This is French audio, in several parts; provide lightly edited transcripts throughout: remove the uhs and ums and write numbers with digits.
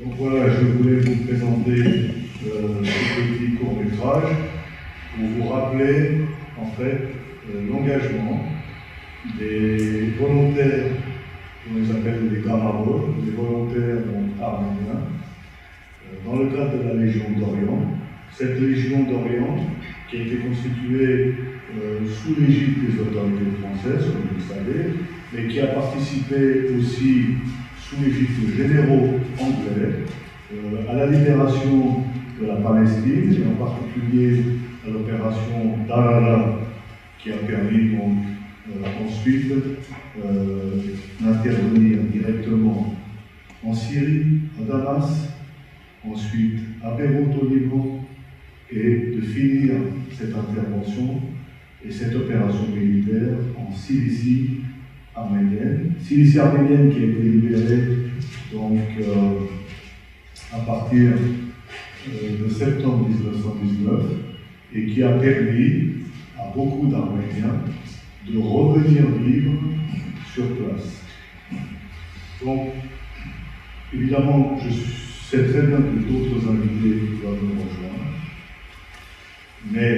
Donc voilà, je voulais vous présenter ce petit court-métrage pour vous rappeler en fait l'engagement des volontaires, on les appelle les Gamarots, des volontaires arméniens, dans le cadre de la Légion d'Orient. Cette Légion d'Orient qui a été constituée sous l'égide des autorités françaises, comme vous le savez, mais qui a participé aussi sous l'égide de généraux anglais à la libération de la Palestine, et en particulier à l'opération Darara, qui a permis donc ensuite d'intervenir directement en Syrie, à Damas, ensuite à Beyrouth au Liban, et de finir cette intervention et cette opération militaire en Cilicie arménienne. Cilicie arménienne qui a été libérée donc à partir de septembre 1919 et qui a permis à beaucoup d'Arméniens de revenir vivre sur place. Donc, évidemment, je sais très bien que d'autres invités doivent nous rejoindre, mais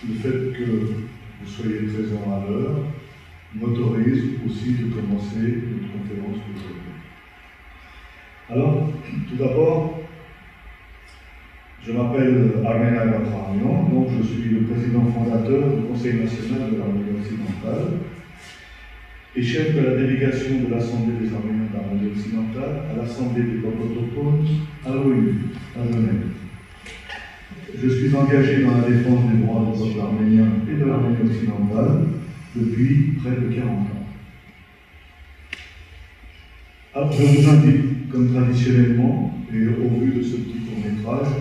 le fait que vous soyez présents à l'heure m'autorise aussi de commencer notre conférence d'aujourd'hui. Alors, tout d'abord, je m'appelle Armen Agatramian, donc je suis le président fondateur du Conseil national de l'Arménie occidentale et chef de la délégation de l'Assemblée des Arméniens d'Arménie occidentale à l'Assemblée des peuples autochtones à l'ONU, à Genève. Je suis engagé dans la défense des droits des peuples arméniens et de l'Arménie occidentale depuis près de 40 ans. Alors, je vous invite, comme traditionnellement, et au vu de ce petit court-métrage,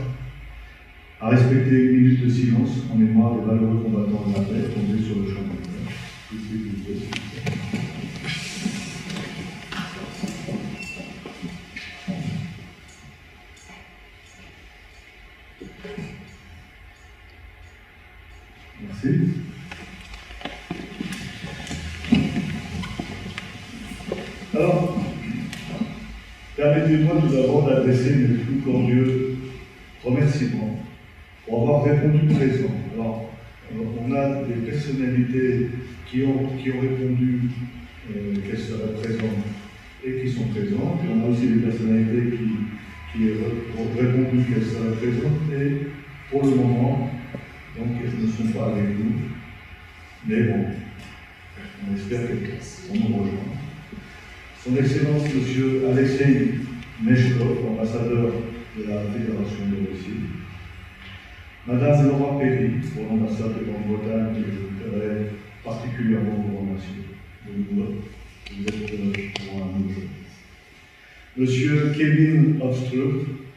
à respecter une minute de silence en mémoire des valeureux combattants de la paix tombés sur le champ de bataille. Merci. Alors, permettez-moi tout d'abord d'adresser mes plus cordieux remerciements pour avoir répondu présent. Alors, on a des personnalités qui ont répondu qu'elles seraient présentes et qui sont présentes, et on a aussi des personnalités qui ont répondu qu'elles seraient présentes, et pour le moment, donc elles ne sont pas avec nous, mais bon, on espère qu'elles vont nous rejoindre. Son Excellence, M. Alexei Meshkov, ambassadeur de la Fédération de Russie, Madame Laura Perry, pour l'ambassade de Grande-Bretagne, que je voudrais particulièrement vous remercier. Vous êtes pour un nous. Monsieur Kevin Obstrup,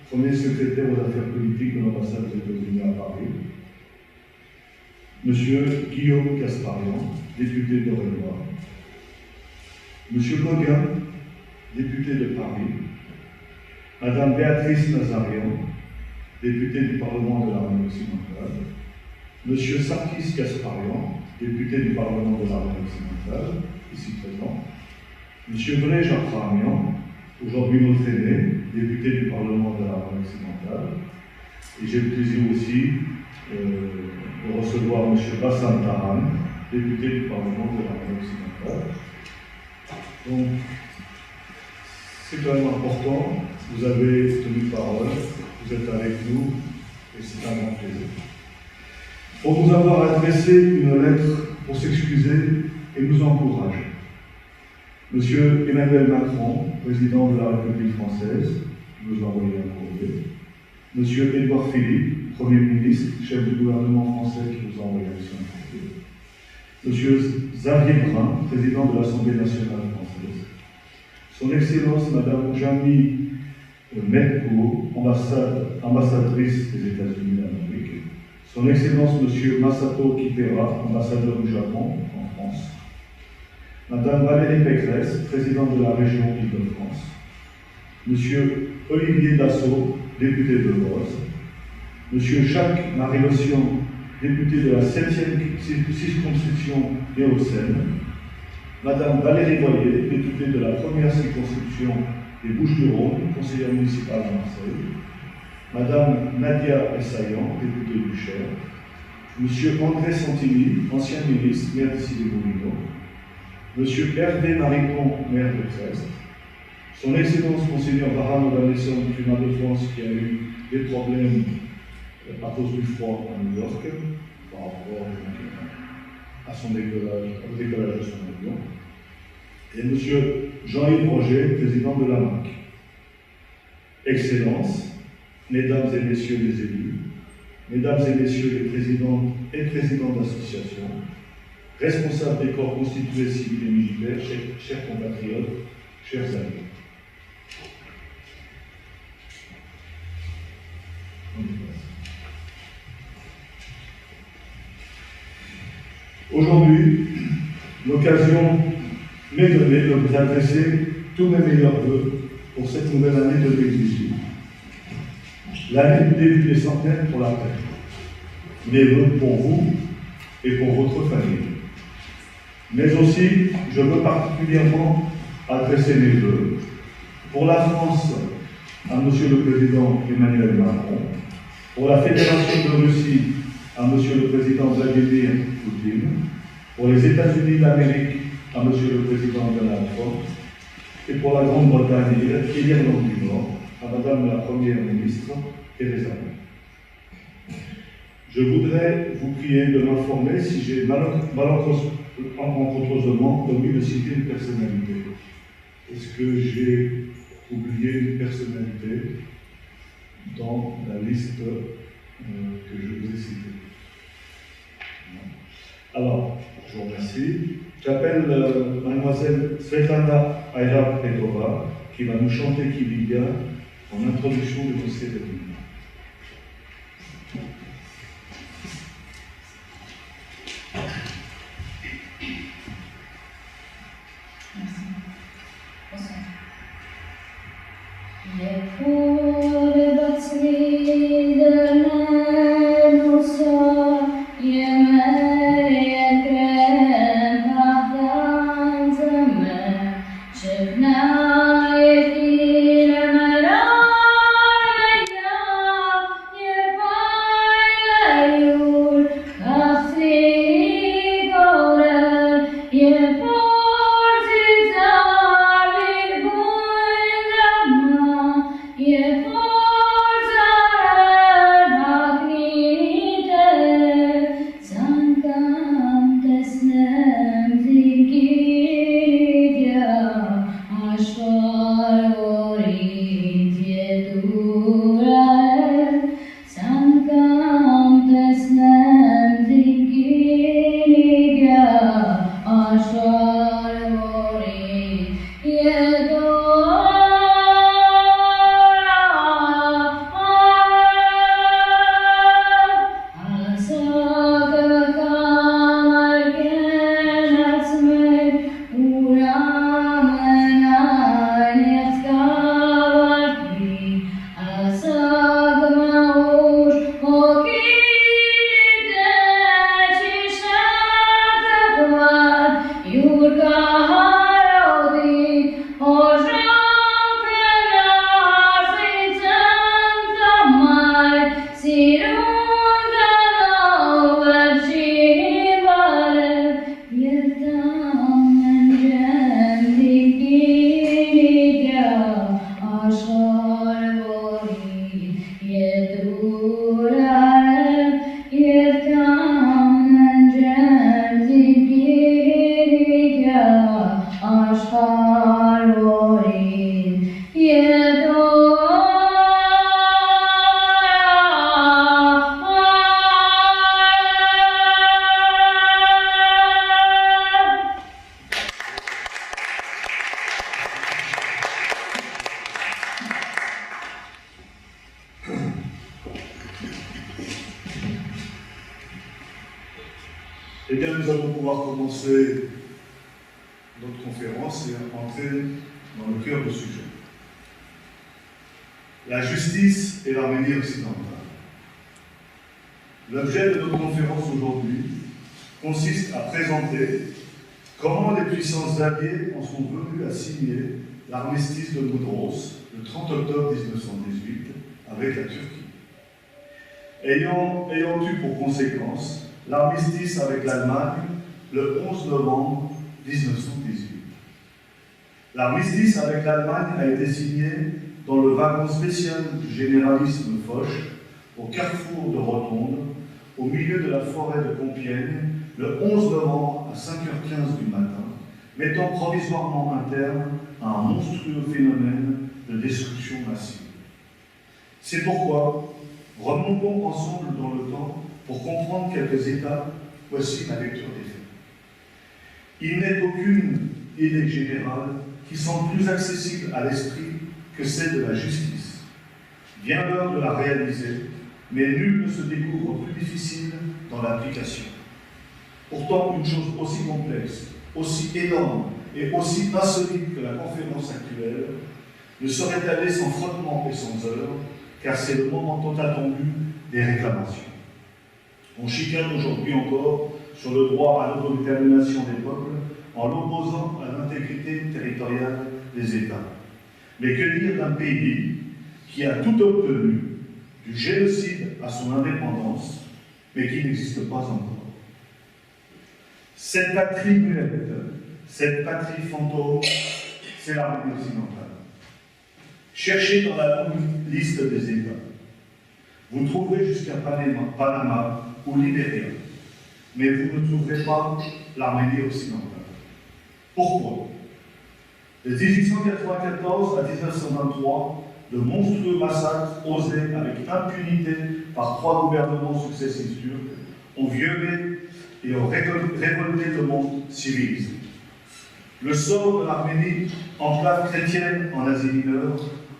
premier secrétaire aux affaires politiques de l'ambassade des États-Unis à Paris. Monsieur Guillaume Kasparian, député d'Orénois. Monsieur Gauguin, député de Paris. Madame Béatrice Nazarian, député du Parlement de l'Arménie occidentale. Monsieur Sarkis Kasparian, député du Parlement de l'Arménie occidentale, ici présent. Monsieur Vrej Abrahamian, aujourd'hui notre aîné, député du Parlement de l'Arménie occidentale. Et j'ai le plaisir aussi de recevoir M. Bassam Taran, député du Parlement de l'Arménie occidentale. Donc, c'est quand même important, vous avez tenu parole, vous êtes avec nous, et c'est un grand plaisir. Pour nous avoir adressé une lettre pour s'excuser et nous encourager. Monsieur Emmanuel Macron, président de la République française, nous a envoyé un courrier. Monsieur Édouard Philippe, Premier ministre, chef du gouvernement français, qui nous a envoyé aussi un courrier. Monsieur Xavier Brun, président de l'Assemblée nationale française. Son Excellence, Madame Jamie Medko, ambassadrice des États-Unis d'Amérique. Son Excellence, Monsieur Masato Kitera, ambassadeur du Japon en France. Madame Valérie Pécresse, présidente de la région Île-de-France. Monsieur Olivier Dassault, député de l'Oise. Monsieur Jacques Marie-Lotion, député de la 7e circonscription des Hauts-de-Seine. Madame Valérie Boyer, députée de la 1re circonscription des Bouches-du-Rhône, conseillère municipale à Marseille, Madame Nadia Essayan, députée du Cher, Monsieur André Santini, ancien ministre, maire d'ici des Moulineaux, Monsieur Hervé Mariton, maire de Crest, Son Excellence Monseigneur Varane Obannesson, primat de France, qui a eu des problèmes à cause du froid à New York, par rapport à son décollage, au décollage de son avion, et Monsieur Jean-Yves Roger, président de l'AMAC. Excellences, Mesdames et Messieurs les élus, Mesdames et Messieurs les présidents et présidents d'associations, responsables des corps constitués civils et militaires, chers compatriotes, chers amis. Aujourd'hui, l'occasion m'est donnée de vous adresser tous mes meilleurs vœux pour cette nouvelle année 2018. L'année du début des centenaires pour la Terre. Mes vœux pour vous et pour votre famille. Mais aussi, je veux particulièrement adresser mes vœux pour la France à Monsieur le Président Emmanuel Macron, pour la Fédération de Russie à Monsieur le Président Vladimir Poutine, pour les États-Unis d'Amérique à Monsieur le Président Donald Trump, et pour la Grande-Bretagne et l'Irlande du Nord à Madame la Première ministre Theresa May. Je voudrais vous prier de m'informer si j'ai malencontreusement omis de citer une personnalité. Est-ce que j'ai oublié une personnalité dans la liste que je vous ai citée? Alors, je vous remercie. J'appelle mademoiselle Svetlana Ayla-Petova qui va nous chanter Kiliga en introduction de nos cérémonies. Eh bien, nous allons pouvoir commencer notre conférence et entrer dans le cœur du sujet. La justice et l'Arménie occidentale. L'objet de notre conférence aujourd'hui consiste à présenter comment les puissances alliées en sont venues à signer l'armistice de Mudros, le 30 octobre 1918, avec la Turquie. Ayant eu pour conséquence l'armistice avec l'Allemagne le 11 novembre 1918. L'armistice avec l'Allemagne a été signé dans le wagon spécial du généralisme Foch, au carrefour de Rotonde, au milieu de la forêt de Compiègne, le 11 novembre à 5h15 du matin, mettant provisoirement un terme à un monstrueux phénomène de destruction massive. C'est pourquoi, remontons ensemble dans le temps pour comprendre quelques étapes. Voici ma lecture des faits. Il n'est aucune idée générale qui semble plus accessible à l'esprit que celle de la justice. Vient l'heure de la réaliser, mais nul ne se découvre plus difficile dans l'application. Pourtant, une chose aussi complexe, aussi énorme et aussi insolite que la conférence actuelle ne saurait aller sans frottement et sans heurts, car c'est le moment tant attendu des réclamations. On chicane aujourd'hui encore sur le droit à l'autodétermination des peuples en l'opposant à l'intégrité territoriale des États. Mais que dire d'un pays qui a tout obtenu, du génocide à son indépendance, mais qui n'existe pas encore? Cette patrie muette, cette patrie fantôme, c'est l'Arménie occidentale. Cherchez dans la longue liste des États. Vous trouverez jusqu'à Panama ou Libéria, mais vous ne trouverez pas l'Arménie occidentale. Pourquoi? De 1894 à 1923, de monstrueux massacres osés avec impunité par 3 gouvernements successifs turcs ont violé et ont révolté le monde civilisé. Le sort de l'Arménie, enclave chrétienne en Asie mineure,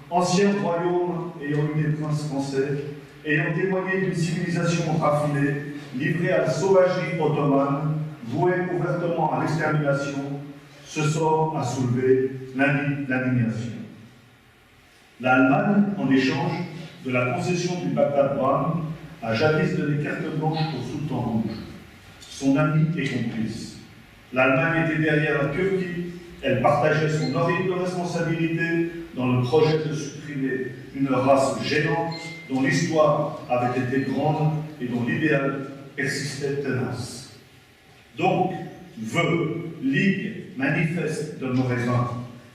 ancien royaume ayant eu des princes français, ayant témoigné d'une civilisation raffinée, livrée à la sauvagerie ottomane, vouée ouvertement à l'extermination, ce sort a soulevé l'indignation. L'Allemagne, en échange de la concession du Bagdad-Bram, a jadis donné carte blanche au Sultan rouge, son ami et complice. L'Allemagne était derrière la Turquie, elle partageait son horrible responsabilité dans le projet de supprimer une race gênante dont l'histoire avait été grande et dont l'idéal persistait tenace. Donc, vœux, ligue, manifeste de Morézin,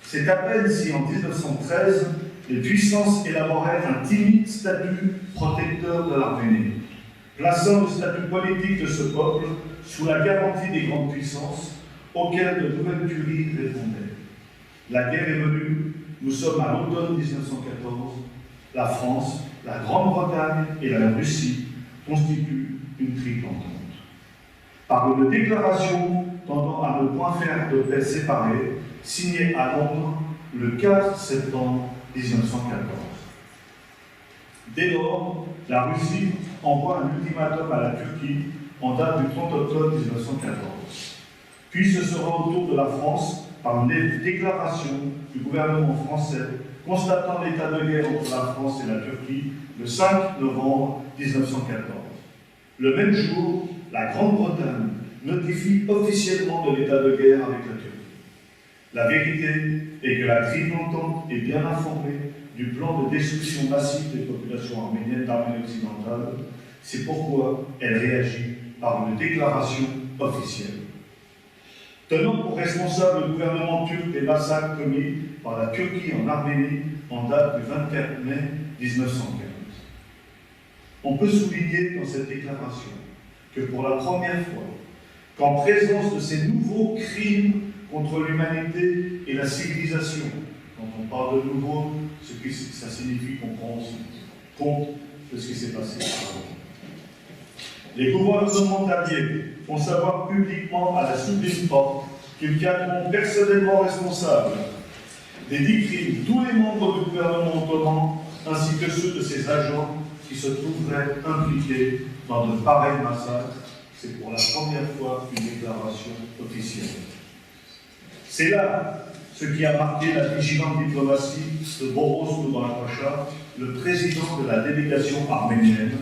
c'est à peine si en 1913, les puissances élaboraient un timide statut protecteur de l'Arménie, plaçant le statut politique de ce peuple sous la garantie des grandes puissances auxquelles de nouvelles tueries répondaient. La guerre est venue, nous sommes à l'automne 1914, la France, la Grande-Bretagne et la Russie constituent une triple entente. Par une déclaration tendant à ne point faire de paix séparée, signée à Londres le 4 septembre 1914. Dès lors, la Russie envoie un ultimatum à la Turquie en date du 30 octobre 1914. Puis ce sera au tour de la France par une déclaration du gouvernement français constatant l'état de guerre entre la France et la Turquie le 5 novembre 1914. Le même jour, la Grande-Bretagne notifie officiellement de l'état de guerre avec la Turquie. La vérité est que la triple entente est bien informée du plan de destruction massive des populations arméniennes d'Arménie occidentale. C'est pourquoi elle réagit par une déclaration officielle. Tenant pour responsable le gouvernement turc des massacres commis par la Turquie en Arménie en date du 24 mai 1915. On peut souligner dans cette déclaration que pour la première fois, qu'en présence de ces nouveaux crimes contre l'humanité et la civilisation, quand on parle de nouveau, ce que ça signifie qu'on prend aussi compte de ce qui s'est passé avant. Les gouvernements alliés font savoir publiquement à la sublime porte qu'ils tiendront personnellement responsables des 10 crimes tous les membres du gouvernement ottoman ainsi que ceux de ses agents qui se trouveraient impliqués dans de pareils massacres. C'est pour la première fois une déclaration officielle. C'est là ce qui a marqué la vigilante diplomatie de Boros Noubar-Pacha, le président de la délégation arménienne,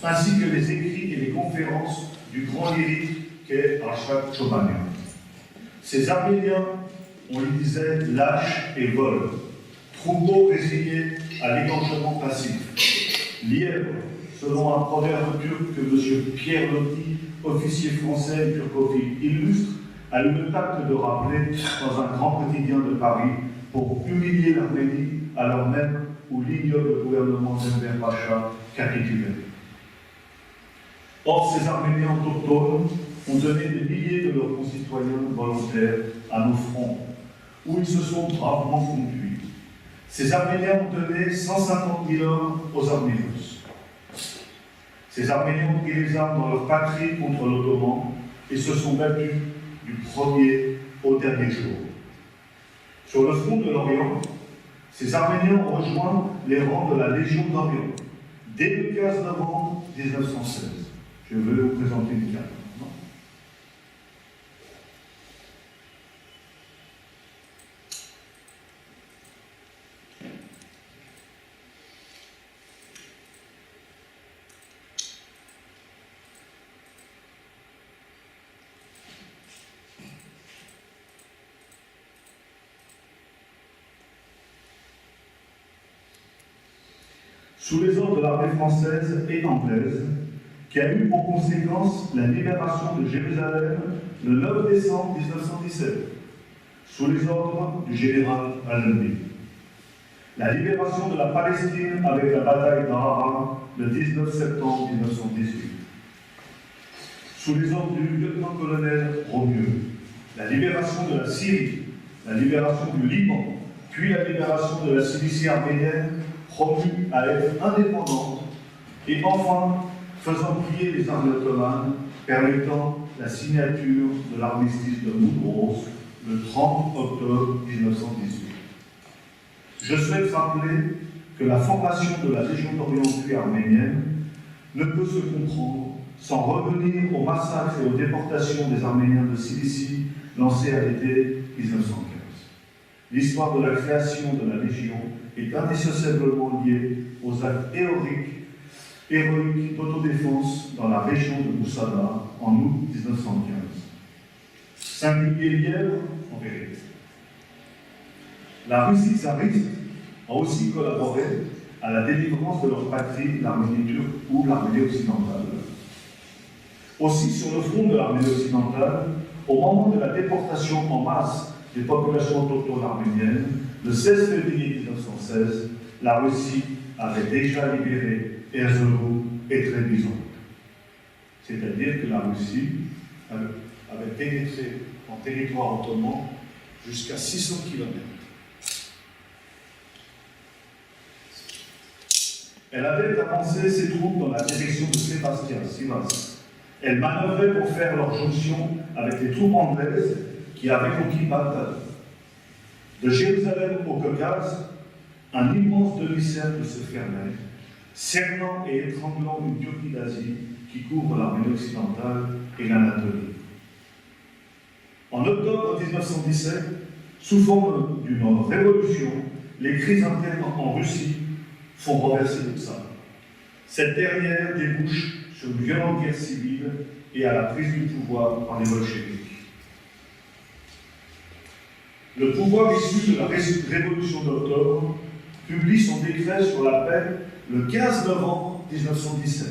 ainsi que les écrits et les conférences du grand lyrique qu'est Arshak Chobanian. Ces Arméniens on y disait lâche et vole. Troupeau résigné à l'égorgement passif. Lièvre, selon un proverbe turc que M. Pierre Loti, officier français et turcophile, illustre, a eu le tact de rappeler dans un grand quotidien de Paris pour humilier l'Arménie alors même où l'ignoble gouvernement d'Enver Pacha capitulait. Or, ces Arméniens autochtones ont donné des milliers de leurs concitoyens volontaires à nos fronts, où ils se sont bravement conduits. Ces Arméniens ont donné 150 000 hommes aux armées russes. Ces Arméniens ont pris les armes dans leur patrie contre l'Ottoman et se sont battus du premier au dernier jour. Sur le front de l'Orient, ces Arméniens ont rejoint les rangs de la Légion d'Orient dès le 15 novembre 1916. Je vais vous présenter une carte. Sous les ordres de l'armée française et anglaise, qui a eu pour conséquence la libération de Jérusalem le 9 décembre 1917, sous les ordres du général Allenby. La libération de la Palestine avec la bataille d'Arara le 19 septembre 1918. Sous les ordres du lieutenant-colonel Romieux. La libération de la Syrie, la libération du Liban, puis la libération de la Cilicie arménienne, promue à être indépendante, et enfin faisant plier les armées ottomanes, permettant la signature de l'armistice de Mudros le 30 octobre 1918. Je souhaite rappeler que la formation de la Légion d'Orient puis arménienne ne peut se comprendre sans revenir au massacre et aux déportations des Arméniens de Cilicie lancés à l'été 1915. L'histoire de la création de la Légion est indissociablement liée aux actes héroïques d'autodéfense dans la région de Moussada en août 1915. Singulier lièvre, en vérité. La Russie tsariste a aussi collaboré à la délivrance de leur patrie, l'Arménie turque ou l'Arménie occidentale. Aussi, sur le front de l'Arménie occidentale, au moment de la déportation en masse des populations autochtones arméniennes, le 16 février 1916, la Russie avait déjà libéré Erzurum et Trébizond. C'est-à-dire que la Russie avait pénétré en territoire ottoman jusqu'à 600 km. Elle avait avancé ses troupes dans la direction de Sébastien, Sivas. Elle manœuvrait pour faire leur jonction avec les troupes anglaises qui avaient conquis Bagdad. De Jérusalem au Caucase, un immense demi-cercle se fermait, cernant et étranglant une Turquie d'Asie qui couvre l'Arménie occidentale et l'Anatolie. En octobre 1917, sous forme d'une révolution, les crises internes en Russie font renverser le tsar. Cette dernière débouche sur une violente guerre civile et à la prise du pouvoir par les bolcheviks. Le pouvoir issu de la Révolution d'octobre publie son décret sur la paix le 15 novembre 1917,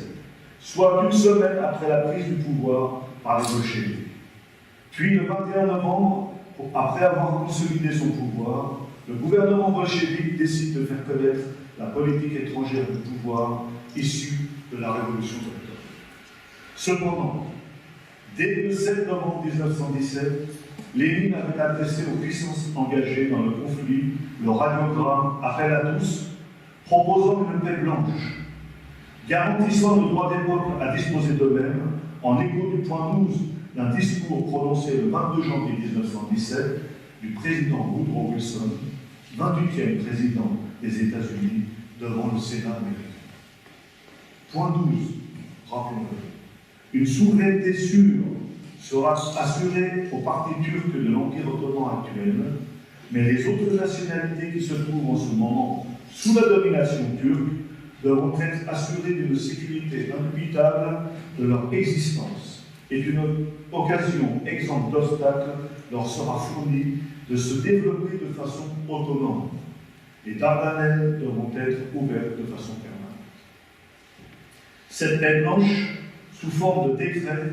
soit une semaine après la prise du pouvoir par les bolcheviks. Puis le 21 novembre, après avoir consolidé son pouvoir, le gouvernement bolchevique décide de faire connaître la politique étrangère du pouvoir issue de la Révolution d'octobre. Cependant, dès le 7 novembre 1917, Lénine avait adressé aux puissances engagées dans le conflit le radiogramme Appel à tous, proposant une paix blanche, garantissant le droit des peuples à disposer d'eux-mêmes, en écho du point 12 d'un discours prononcé le 22 janvier 1917 du président Woodrow Wilson, 28e président des États-Unis, devant le Sénat américain. Point 12, rappelons-le. Une souveraineté sûre sera assurée aux parties turques de l'Empire ottoman actuel, mais les autres nationalités qui se trouvent en ce moment sous la domination turque devront être assurées d'une sécurité indubitable de leur existence et qu'une occasion exempte d'obstacles leur sera fournie de se développer de façon autonome. Les Dardanelles devront être ouvertes de façon permanente. Cette paix blanche, sous forme de décret,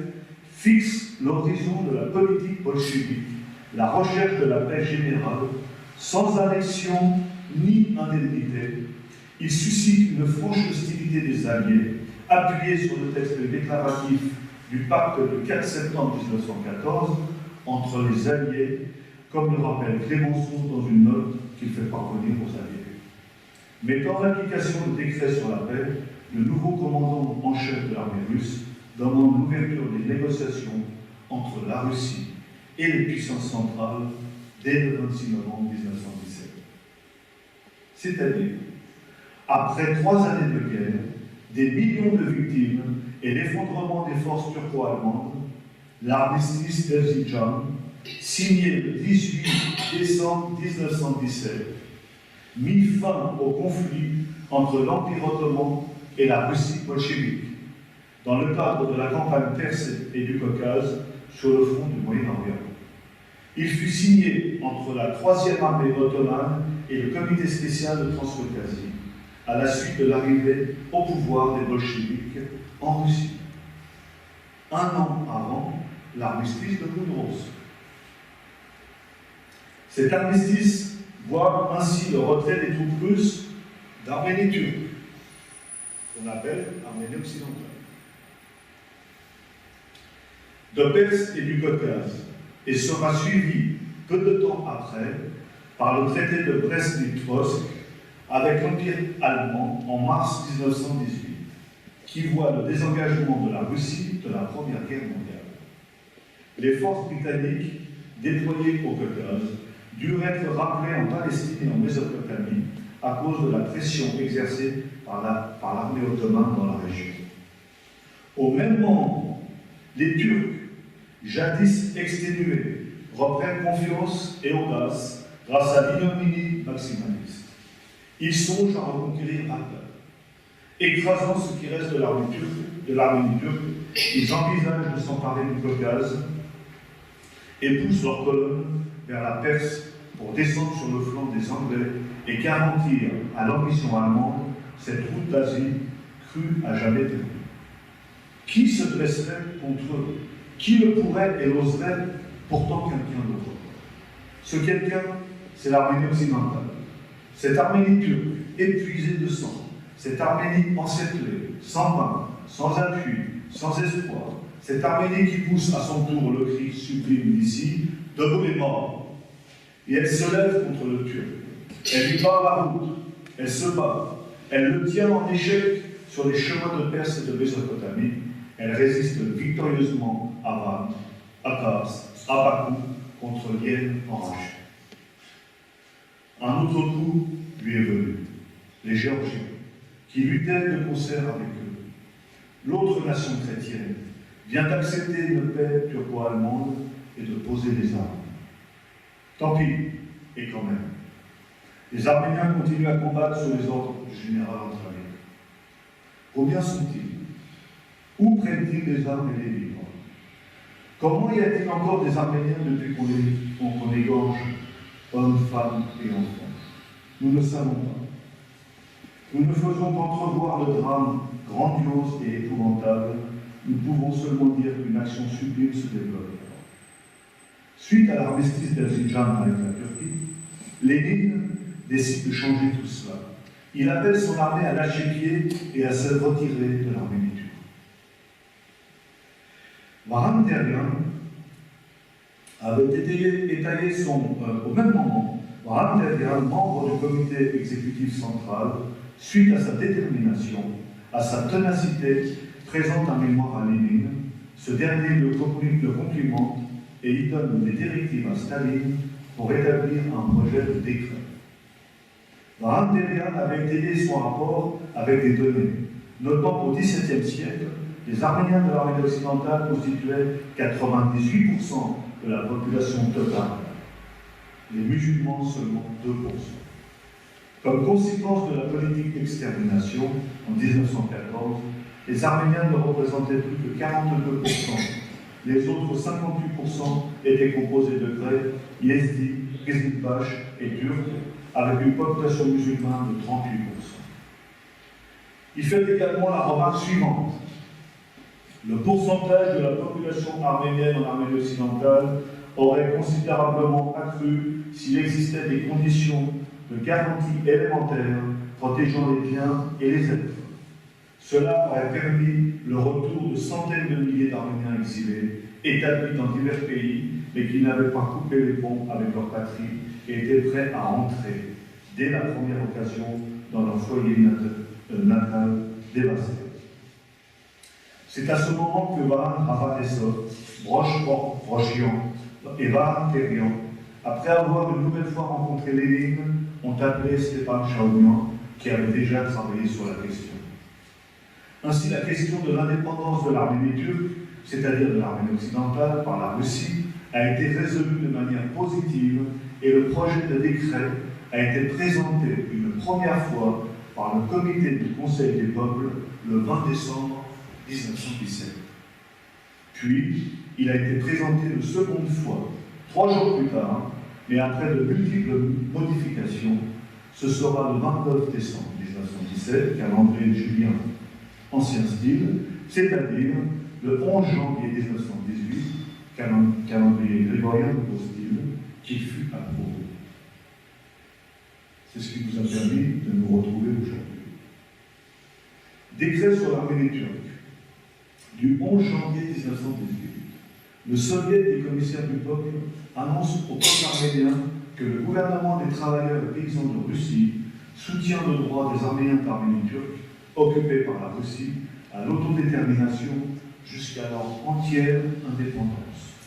fixe l'horizon de la politique bolchevique, la recherche de la paix générale, sans annexion ni indemnité. Il suscite une franche hostilité des Alliés, appuyée sur le texte déclaratif du pacte de 4 septembre 1914 entre les Alliés, comme le rappelle Clémenceau dans une note qu'il fait parvenir aux Alliés. Mettant l'application du décret sur la paix, le nouveau commandant en chef de l'armée russe demande l'ouverture des négociations entre la Russie et les puissances centrales dès le 26 novembre 1917. C'est-à-dire, après 3 années de guerre, des millions de victimes et l'effondrement des forces turco-allemandes, l'armistice d'Erzincan, signé le 18 décembre 1917, mit fin au conflit entre l'Empire ottoman et la Russie bolchevique, dans le cadre de la campagne perse et du Caucase sur le front du Moyen-Orient. Il fut signé entre la 3e armée ottomane et le comité spécial de Transcaucasie, à la suite de l'arrivée au pouvoir des bolcheviks en Russie. 1 an avant l'armistice de Mudros. Cet armistice voit ainsi le retrait des troupes russes d'Arménie turque, qu'on appelle Arménie occidentale, de Perse et du Caucase, et sera suivi peu de temps après par le traité de Brest-Litovsk avec l'Empire allemand en mars 1918, qui voit le désengagement de la Russie de la Première Guerre mondiale. Les forces britanniques déployées au Caucase durent être rappelées en Palestine et en Mésopotamie à cause de la pression exercée par l'armée ottomane dans la région. Au même moment, les Turcs, jadis exténués, reprennent confiance et audace grâce à l'ignominie maximaliste. Ils songent à reconquérir Bagdad. Écrasant ce qui reste de l'Arménie turque, ils envisagent de s'emparer du Caucase et poussent leurs colonnes vers la Perse pour descendre sur le flanc des Anglais et garantir à l'ambition allemande cette route d'Asie crue à jamais perdue. Qui se dresserait contre eux? Qui le pourrait et l'oserait, pourtant quelqu'un d'autre? Ce quelqu'un, c'est l'Arménie occidentale. Cette Arménie turque, épuisée de sang, cette Arménie encerclée, sans main, sans appui, sans espoir, cette Arménie qui pousse à son tour le cri sublime d'ici, debout les morts. Et elle se lève contre le Turc. Elle lui barre la route. Elle se bat. Elle le tient en échec sur les chemins de Perse et de Mésopotamie. Elle résiste victorieusement à Van, à Kars, à Bakou, contre l'Yenne enragé. Un autre coup lui est venu, les Géorgiens, qui luttaient de concert avec eux. L'autre nation chrétienne vient d'accepter une paix turco-allemande et de poser les armes. Tant pis, et quand même. Les Arméniens continuent à combattre sous les ordres du général Andranik. Combien sont-ils? Où prennent-ils les armes et les livres? Comment y a-t-il encore des Arméniens depuis qu'on égorge hommes, femmes et enfants? Nous ne savons pas. Nous ne faisons qu'entrevoir le drame grandiose et épouvantable. Nous pouvons seulement dire qu'une action sublime se développe. Suite à l'armistice d'Erzincan avec la Turquie, Lénine décide de changer tout cela. Il appelle son armée à lâcher pied et à se retirer de l'Arménie turque. Vahan Deryan avait étayé au même moment, Vahan Deryan, membre du comité exécutif central, suite à sa détermination, à sa ténacité, présente un mémoire à Lénine. Ce dernier le complimente et il donne des directives à Staline pour établir un projet de décret. Vahan Deryan avait étayé son rapport avec des données, notant qu'au XVIIe siècle, les Arméniens de l'Arménie occidentale constituaient 98% de la population totale, les musulmans seulement 2%. Comme conséquence de la politique d'extermination en 1914, les Arméniens ne représentaient plus que 42%. Les autres 58% étaient composés de Grecs, Yézidis, Gezilbash est turc, avec une population musulmane de 38%. Il fait également la remarque suivante. Le pourcentage de la population arménienne en Arménie occidentale aurait considérablement accru s'il existait des conditions de garantie élémentaire protégeant les biens et les êtres. Cela aurait permis le retour de centaines de milliers d'Arméniens exilés, établis dans divers pays, mais qui n'avaient pas coupé les ponts avec leur patrie et étaient prêts à entrer, dès la première occasion, dans leur foyer natal dévasté. C'est à ce moment que Vahan Ravatessov, Brochian et Vahan Terian, après avoir une nouvelle fois rencontré Lénine, ont appelé Stéphane Chaounian, qui avait déjà travaillé sur la question. Ainsi, la question de l'indépendance de l'Arménie turque, c'est-à-dire de l'Arménie occidentale, par la Russie, a été résolue de manière positive et le projet de décret a été présenté une première fois par le comité du Conseil des peuples le 20 décembre 1917. Puis, il a été présenté une seconde fois, 3 jours plus tard, mais après de multiples modifications. Ce sera le 29 décembre 1917, calendrier julien ancien style, c'est-à-dire le 11 janvier 1918, calendrier grégorien nouveau style, qui fut approuvé. C'est ce qui nous a permis de nous retrouver aujourd'hui. Décret sur l'Arménie turque du 11 janvier 1918. Le Soviet des commissaires du peuple annonce au peuple arménien que le gouvernement des travailleurs et paysans de Russie soutient le droit des Arméniens d'Arménie turque occupés par la Russie à l'autodétermination jusqu'à leur entière indépendance.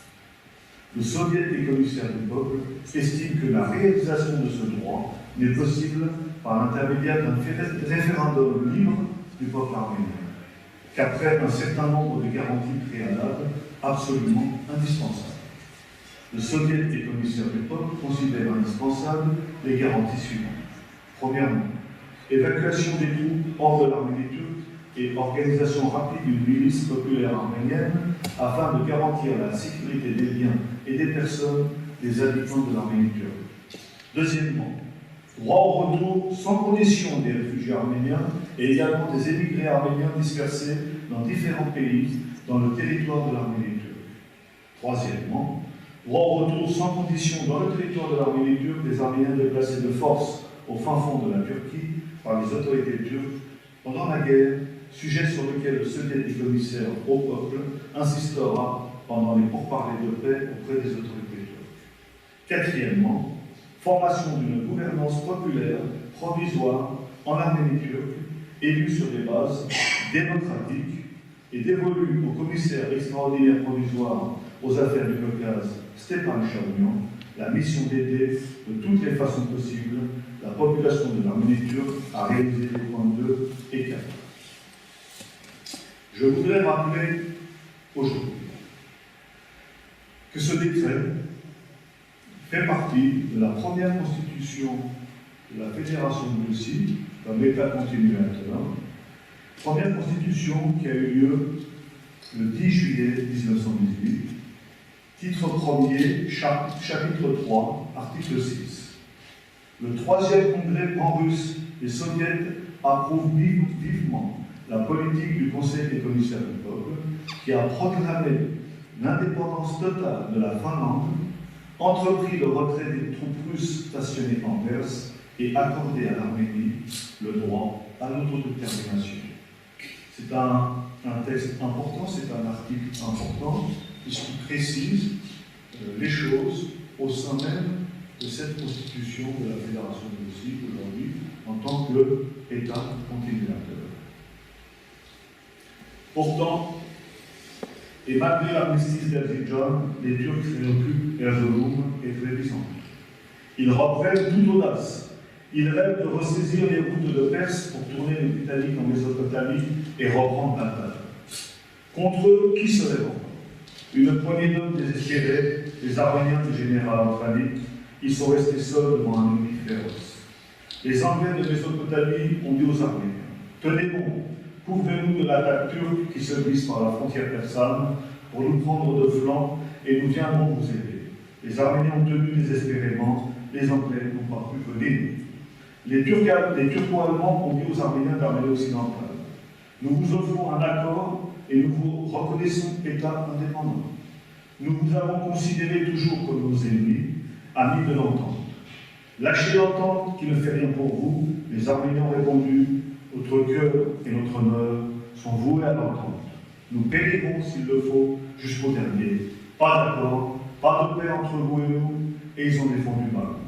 Le Soviet des commissaires du peuple estime que la réalisation de ce droit n'est possible par l'intermédiaire d'un référendum libre du peuple arménien, qu'après un certain nombre de garanties préalables absolument indispensables. Le Soviet des commissaires du peuple considère indispensables les garanties suivantes. Premièrement, évacuation des troupes hors de l'Arménie turque et organisation rapide d'une milice populaire arménienne afin de garantir la sécurité des biens et des personnes des habitants de l'Arménie turque. Deuxièmement, droit au retour sans condition des réfugiés arméniens et également des émigrés arméniens dispersés dans différents pays dans le territoire de l'Arménie turque. Troisièmement, droit au retour sans condition dans le territoire de l'Arménie turque des Arméniens déplacés de force au fin fond de la Turquie par les autorités turques pendant la guerre, sujet sur lequel le Soviet des commissaires au peuple insistera pendant les pourparlers de paix auprès des autorités turques. Quatrièmement, formation d'une gouvernance populaire provisoire en Arménie turque, élue sur des bases démocratiques et dévolue au commissaire extraordinaire provisoire aux affaires du Caucase, Stéphane Chaounian, la mission d'aider de toutes les façons possibles la population de l'Arménie turque à réaliser les points 2 et 4. Je voudrais rappeler aujourd'hui que ce décret fait partie de la première constitution de la Fédération de Russie, comme l'État continuateur, première constitution qui a eu lieu le 10 juillet 1918, titre 1er, chapitre 3, article 6. Le 3e congrès pan-russe des soviets approuve vivement la politique du Conseil des commissaires du peuple qui a proclamé l'indépendance totale de la Finlande, entrepris le retrait des troupes russes stationnées en Perse et accordé à l'Arménie le droit à l'autodétermination. C'est un texte important, c'est un article important, puisqu'il précise les choses au sein même de cette constitution de la Fédération de Russie aujourd'hui en tant qu'État continuateur. Pourtant, et malgré l'armistice d'Erzincan, les Turcs réoccupent Erzurum et Trebizond. Ils reprennent toute audace. Ils rêvent de ressaisir les routes de Perse pour tourner les Britanniques en Mésopotamie et reprendre Bagdad. Contre eux, qui se répand? Une poignée d'hommes désespérés, les Arméniens du général Anfrani, ils sont restés seuls devant un ennemi féroce. Les Anglais de Mésopotamie ont dit aux Arméniens: tenez bon, couvrez-nous de l'attaque turque qui se glisse par la frontière persane pour nous prendre de flanc et nous viendrons vous aider. Les Arméniens ont tenu désespérément les Anglais n'ont pas pu venir. Les Turco-Allemands ont dit aux Arméniens d'Arménie occidentale, nous vous offrons un accord et nous vous reconnaissons État indépendant. Nous vous avons considéré toujours comme nos ennemis, amis de l'entente. Lâchez l'entente qui ne fait rien pour vous. Les Arméniens ont répondu, notre cœur et notre honneur sont voués à l'entente. Nous périrons s'il le faut jusqu'au dernier. Pas d'accord, pas de paix entre vous et nous, et ils ont défendu Bakou.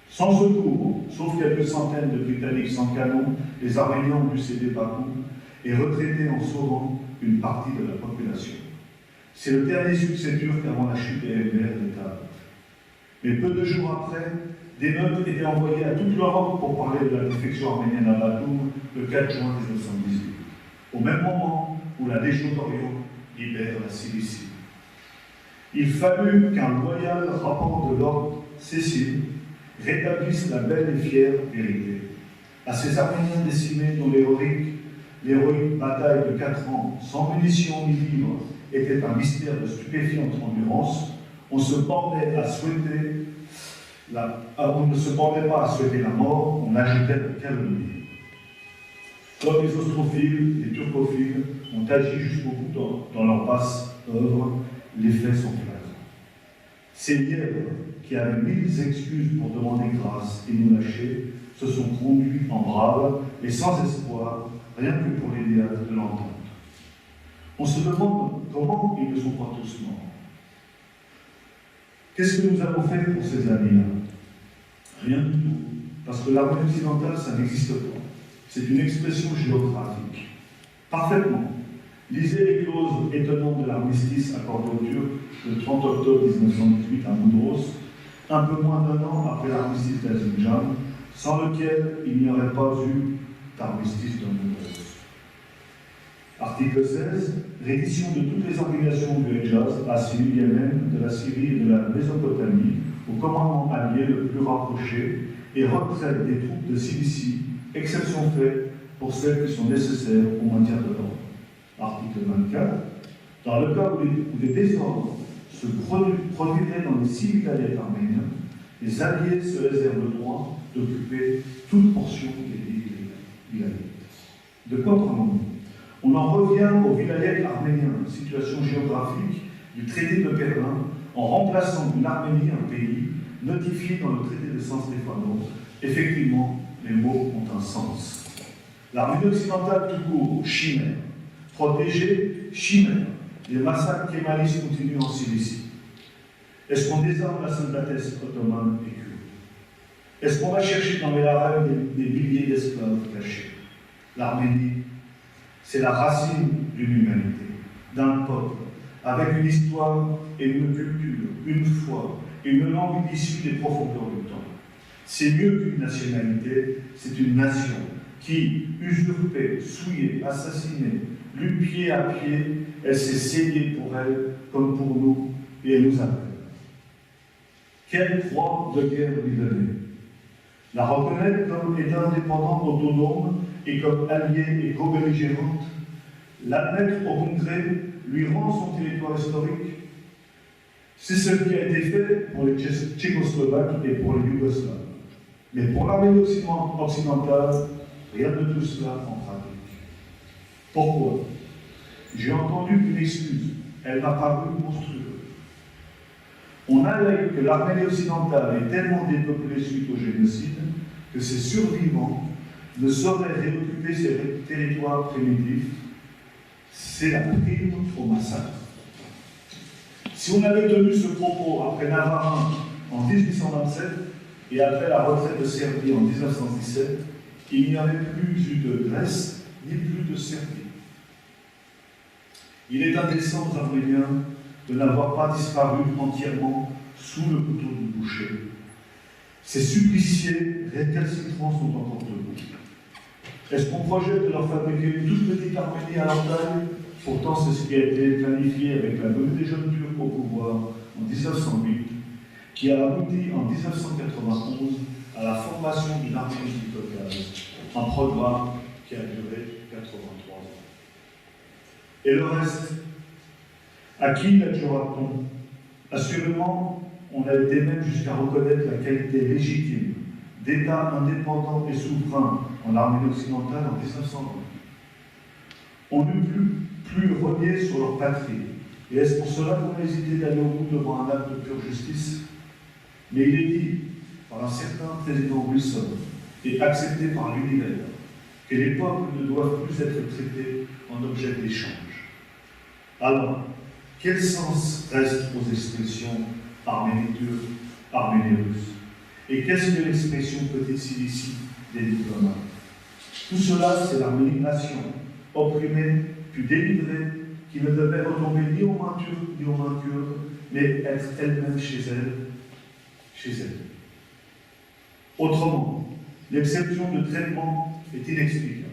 Sans secours, sauf quelques centaines de Britanniques sans canon, les Arméniens ont dû céder Bakou et retraiter en sauvant une partie de la population. C'est le dernier succès turc avant la chute des MBR d'État. Mais peu de jours après, des notes étaient envoyées à toute l'Europe pour parler de la défection arménienne à Bakou le 4 juin 1918, au même moment où la Légion d'Orient libère la Cilicie. Il fallut qu'un loyal rapport de l'ordre Cécile rétablisse la belle et fière vérité. À ces Arméniens décimés dont l'héroïque bataille de 4 ans, sans munitions ni vivres, était un mystère de stupéfiante endurance, on ne se bornait pas à souhaiter la mort, on ajoutait la calomnie. Comme les austrophiles, les turcophiles ont agi jusqu'au bout dans leur basse œuvre, les faits sont clairs. Ces lièvres, qui avaient 1000 excuses pour demander grâce et nous lâcher, se sont conduits en braves et sans espoir, rien que pour l'idéal de l'entente. On se demande comment ils ne sont pas tous morts. Qu'est-ce que nous avons fait pour ces amis-là? Rien du tout, parce que l'Arménie occidentale, ça n'existe pas. C'est une expression géographique. Parfaitement. Lisez les clauses étonnantes de l'armistice accordé aux Turcs le 30 octobre 1918 à Mudros, un peu moins d'un an après l'armistice d'Erzincan, sans lequel il n'y aurait pas eu d'armistice de Mudros. Article 16, reddition de toutes les organisations du Hejaz, Assyrie, Yémen, de la Syrie et de la Mésopotamie, au commandement allié le plus rapproché, et retraite des troupes de Cilicie, exception faite pour celles qui sont nécessaires au maintien de l'ordre. Article 24, dans le cas où des désordres se produiraient dans les 6 vilayets arméniens, les alliés se réservent le droit d'occuper toute portion des vilayets. De quoi parlons-nous? On en revient aux vilayets arméniens, situation géographique du traité de Berlin, en remplaçant une Arménie, un pays, notifié dans le traité de San Stefano. Effectivement, les mots ont un sens. L'Arménie occidentale tout court, chimère. Protégée, chimère. Les massacres kémalistes continuent en Cilicie. Est-ce qu'on désarme la soldatesse ottomane et kurde? Est-ce qu'on va chercher dans les harems des milliers d'esclaves cachés? L'Arménie, c'est la racine d'une humanité, d'un peuple, avec une histoire et une culture, une foi et une langue issue des profondeurs du temps. C'est mieux qu'une nationalité, c'est une nation qui, usurpée, souillée, assassinée, lue pied à pied, elle s'est saignée pour elle comme pour nous, et elle nous appelle. Quelle croix de guerre lui donner? La reconnaître comme État indépendant, autonome, et comme alliée et co-belligérante, l'admettre au Congrès, lui rendre son territoire historique. C'est ce qui a été fait pour les Tchécoslovaques et pour les Yougoslaves. Mais pour l'Arménie occidentale, rien de tout cela en pratique. Pourquoi? J'ai entendu une excuse, elle m'a paru monstrueuse. On allègue que l'Arménie occidentale est tellement dépeuplée suite au génocide que ses survivants ne sauraient réoccuper ces territoires primitifs. C'est la prime au massacre. Si on avait tenu ce propos après Navarin en 1827 et après la retraite de Serbie en 1917, il n'y aurait plus eu de Grèce ni plus de Serbie. Il est indécent aux Arméniens de n'avoir pas disparu entièrement sous le couteau du boucher. Ces suppliciés récalcitrants sont encore debout. Est-ce qu'on projette de leur fabriquer une toute petite Arménie à leur taille? Pourtant, c'est ce qui a été planifié avec la venue des jeunes Turcs au pouvoir en 1908, qui a abouti en 1991 à la formation d'une Arménie du Caucase, un programme qui a duré 83 ans. Et le reste, à qui l'adjurera-t-on? Assurément on a été même jusqu'à reconnaître la qualité légitime d'État indépendant et souverain en Arménie occidentale en 1920. On ne peut plus renier sur leur patrie. Et est-ce pour cela qu'on a hésité d'aller au bout devant un acte de pure justice? Mais il est dit par un certain président Wilson et accepté par l'univers que les peuples ne doivent plus être traités en objet d'échange. Alors, quel sens reste aux expressions Arménie turque, Arménie russe? Et qu'est-ce que l'expression petite Cilicie des diplomates? Tout cela, c'est l'Arménie-nation, opprimée, puis délivrée, qui ne devait retomber ni aux mains turques ni aux mains kurdes, mais être elle-même chez elle. Autrement, l'exception de traitement est inexplicable.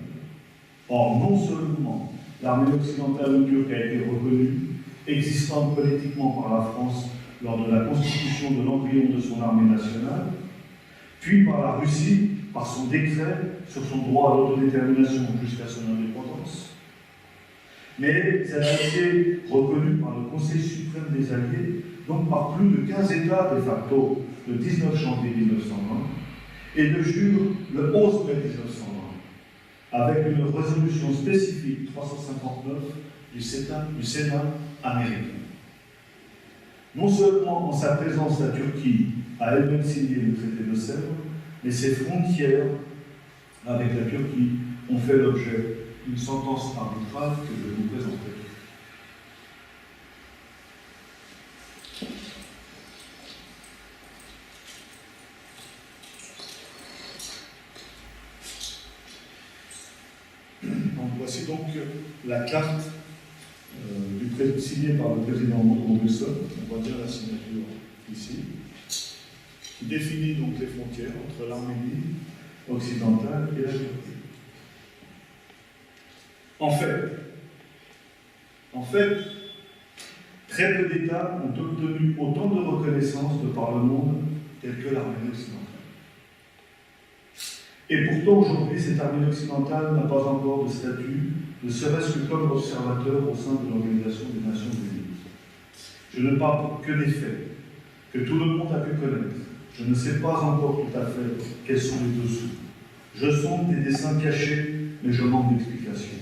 Or, non seulement l'Arménie occidentale turque a été reconnue, existante politiquement par la France lors de la constitution de l'embryon de son armée nationale, puis par la Russie, par son décret sur son droit à l'autodétermination jusqu'à son indépendance, mais elle a été reconnue par le Conseil suprême des Alliés, donc par plus de 15 États de facto le 19 janvier 1920, et de jure le 11 mai 1920, avec une résolution spécifique 359 du Sénat américain. Non seulement en sa présence, la Turquie a elle-même signé le traité de Sèvres, mais ses frontières avec la Turquie ont fait l'objet d'une sentence arbitrale que je vais vous présenter. Voici donc la carte signée par le président Wilson, on voit bien la signature ici, qui définit donc les frontières entre l'Arménie occidentale et la Turquie. En fait, très peu d'États ont obtenu autant de reconnaissance de par le monde tel que l'Arménie occidentale. Et pourtant, aujourd'hui, cette Arménie occidentale n'a pas encore de statut, ne serait-ce que comme observateur au sein de l'Organisation des Nations Unies. Je ne parle que des faits, que tout le monde a pu connaître. Je ne sais pas encore tout à fait quels sont les dessous. Je sonde des dessins cachés, mais je manque d'explications.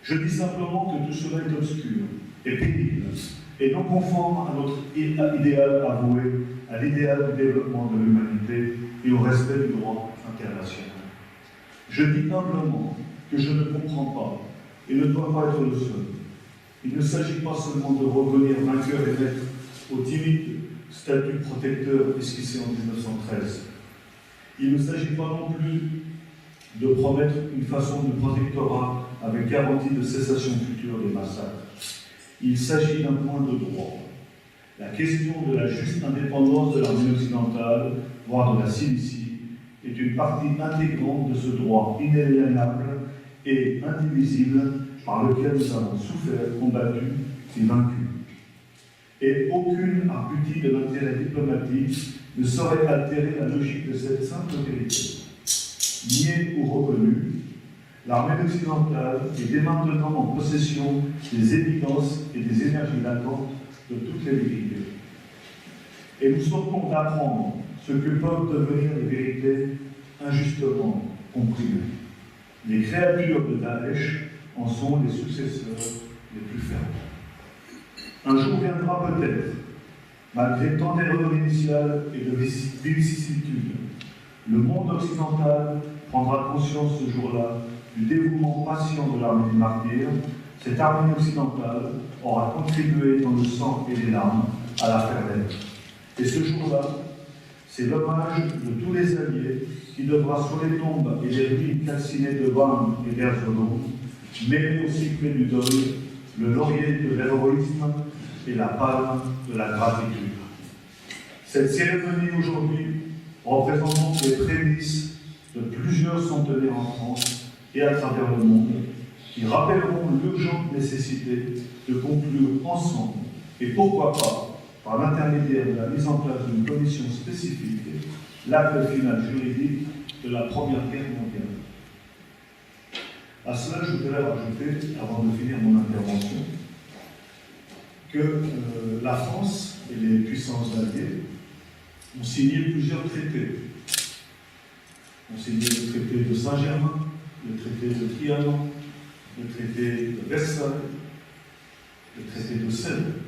Je dis simplement que tout cela est obscur, et pénible, et non conforme à notre idéal avoué, à l'idéal du développement de l'humanité et au respect du droit international. Je dis humblement que je ne comprends pas, et ne dois pas être le seul. Il ne s'agit pas seulement de revenir vainqueur et maître au timide statut protecteur esquissé en 1913. Il ne s'agit pas non plus de promettre une façon de protectorat avec garantie de cessation future des massacres. Il s'agit d'un point de droit. La question de la juste indépendance de l'Arménie occidentale, voire de la Cilicie, est une partie intégrante de ce droit inaliénable et indivisible par lequel nous avons souffert, combattu et vaincu. Et aucune argutie de l'intérêt diplomatique ne saurait altérer la logique de cette simple vérité. Niée ou reconnue, l'Arménie occidentale est dès maintenant en possession des évidences et des énergies latentes de toutes les vérités. Et nous sortons d'apprendre ce que peuvent devenir les vérités injustement comprimées. Les créatures de Daesh en sont les successeurs les plus fermes. Un jour viendra peut-être, malgré tant d'erreurs initiales et de vicissitudes, le monde occidental prendra conscience ce jour-là du dévouement patient de l'Arménie martyre. Cette Arménie occidentale aura contribué dans le sang et les larmes à la faire naître. Et ce jour-là, c'est l'hommage de tous les alliés qui devra sur les tombes et les ruines calcinées de Van et d'Erzurum mêler au cycle du deuil le laurier de l'héroïsme et la palme de la gratitude. Cette cérémonie aujourd'hui représente donc les prémices de plusieurs centenaires en France et à travers le monde qui rappelleront l'urgente nécessité de conclure ensemble et pourquoi pas par l'intermédiaire de la mise en place d'une commission spécifique l'acte final juridique de la Première Guerre mondiale. À cela, je voudrais rajouter, avant de finir mon intervention, que la France et les puissances alliées ont signé plusieurs traités. On signé le traité de Saint-Germain, le traité de Trianon, le traité de Versailles, le traité de Sèvres.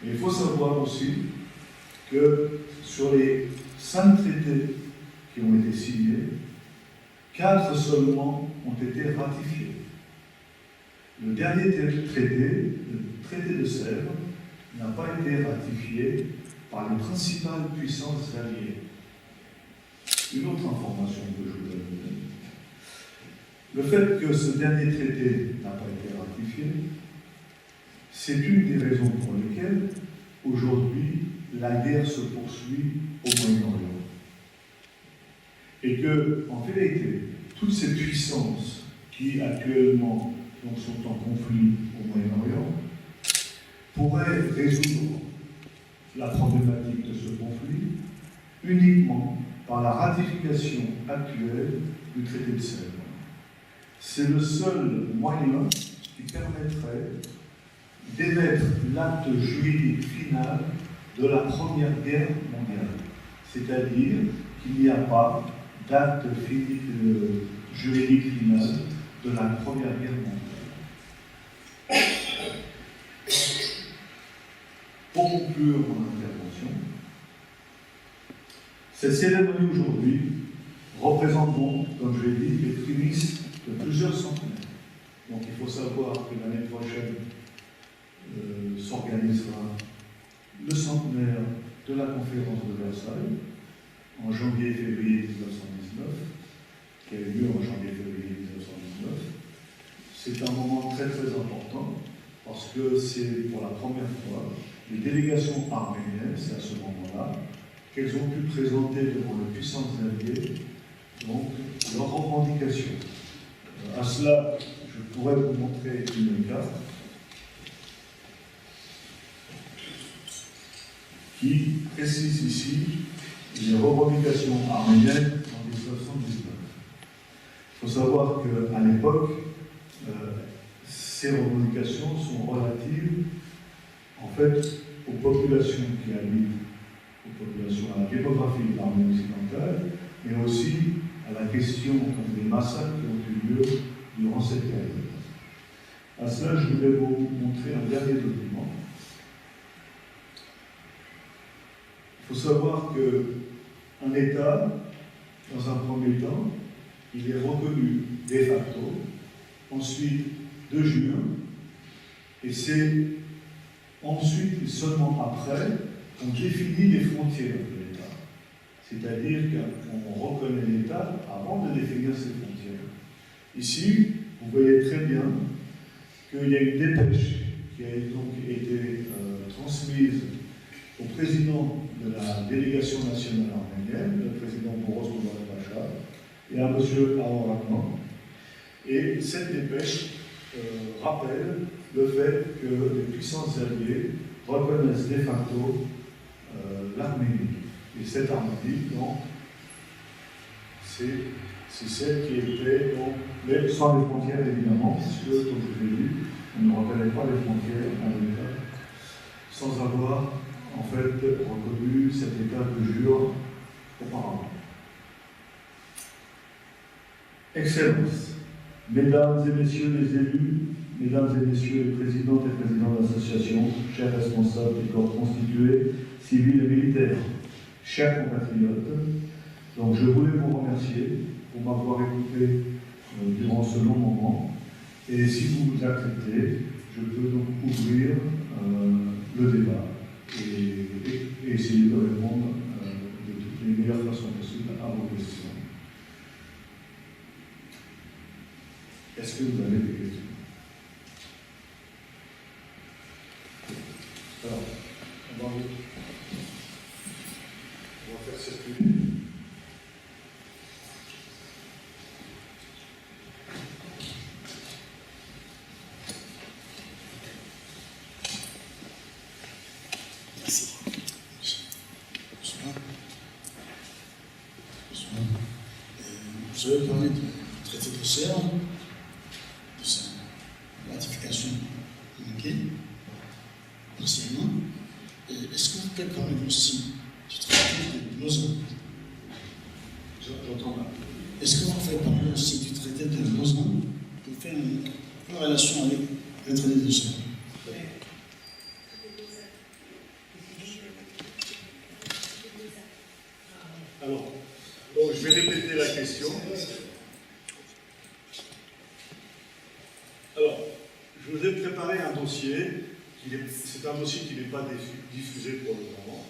Mais il faut savoir aussi que sur les 5 traités qui ont été signés, 4 seulement ont été ratifiés. Le dernier traité, le traité de Sèvres, n'a pas été ratifié par les principales puissances alliées. Une autre information que je voudrais vous donner. Le fait que ce dernier traité n'a pas été ratifié, c'est une des raisons pour lesquelles, aujourd'hui, la guerre se poursuit au Moyen-Orient. Et que, en vérité, toutes ces puissances qui, actuellement, sont en conflit au Moyen-Orient, pourraient résoudre la problématique de ce conflit uniquement par la ratification actuelle du traité de Sèvres. C'est le seul moyen qui permettrait d'émettre l'acte juridique final de la Première Guerre mondiale. C'est-à-dire qu'il n'y a pas d'acte juridique final de la Première Guerre mondiale. Pour conclure mon intervention, cette cérémonie aujourd'hui représente donc, comme je l'ai dit, les prémices de plusieurs centenaires. Donc il faut savoir que l'année prochaine s'organisera le centenaire de la conférence de Versailles en janvier-février 1919, qui a eu lieu en janvier-février 1919. C'est un moment très très important parce que c'est pour la première fois les délégations arméniennes, c'est à ce moment-là, qu'elles ont pu présenter devant les puissances alliées donc leurs revendications. À cela, je pourrais vous montrer une carte qui précise ici les revendications arméniennes en 1919. Il faut savoir qu'à l'époque, ces revendications sont relatives en fait aux populations qui habitent, à la démographie de l'Arménie occidentale, mais aussi à la question des massacres qui ont eu lieu durant cette période. À cela, je voulais vous montrer un dernier document. Il faut savoir qu'un État, dans un premier temps, il est reconnu de facto, ensuite de jure, et c'est ensuite et seulement après qu'on définit les frontières de l'État. C'est-à-dire qu'on reconnaît l'État avant de définir ses frontières. Ici, vous voyez très bien qu'il y a une dépêche qui a donc été transmise au président de la délégation nationale arménienne, le président Boros Pacha, et à M. Aorakman. Et cette dépêche rappelle le fait que les puissances alliées reconnaissent de facto l'Arménie. Et cette Arménie, donc, c'est celle qui était, donc, mais sans les frontières évidemment, puisque, comme je l'ai dit, on ne reconnaît pas les frontières à l'État, sans avoir en fait reconnu cet état de jure auparavant. Excellences, Mesdames et Messieurs les élus, Mesdames et Messieurs les présidentes et présidents d'associations, chers responsables des corps constitués, civils et militaires, chers compatriotes, donc je voulais vous remercier pour m'avoir écouté durant ce long moment. Et si vous vous acceptez, je peux donc ouvrir le débat et essayer de répondre de toutes les meilleures façons possibles à vos questions. Est-ce que vous avez des questions? Alors, on va faire circuler. Merci. Bonsoir. Bonsoir. Vous avez parlé du traité de Sèvres, de sa ratification communiquée. partiellement. Est-ce que vous pouvez parler aussi du traité de Lausanne? J'entends mal. Est-ce que vous pouvez parler aussi du traité de Lausanne pour faire une relation avec le traité de Genève? Alors, donc je vais répéter la question. Alors, je vous ai préparé un dossier. C'est un dossier qui n'est pas diffusé pour le moment.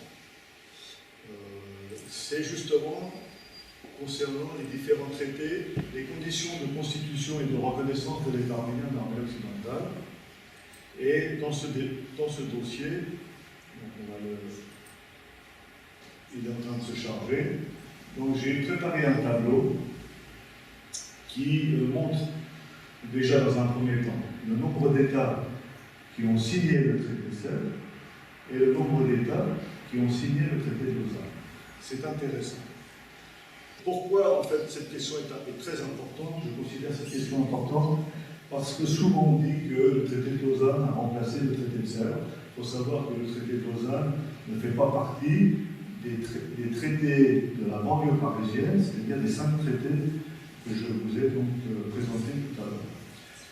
C'est justement concernant les différents traités, les conditions de constitution et de reconnaissance de l'État arménien dans l'armée occidentale. Et dans ce dossier, il est en train de se charger. Donc j'ai préparé un tableau qui montre déjà dans un premier temps le nombre d'États qui ont signé le traité de Sèvres et le nombre d'États qui ont signé le traité de Lausanne. C'est intéressant. Pourquoi en fait cette question est très importante? Je considère cette question importante parce que souvent on dit que le traité de Lausanne a remplacé le traité de Sèvres. Il faut savoir que le traité de Lausanne ne fait pas partie des traités de la banlieue parisienne, c'est-à-dire des 5 traités que je vous ai donc présentés tout à l'heure.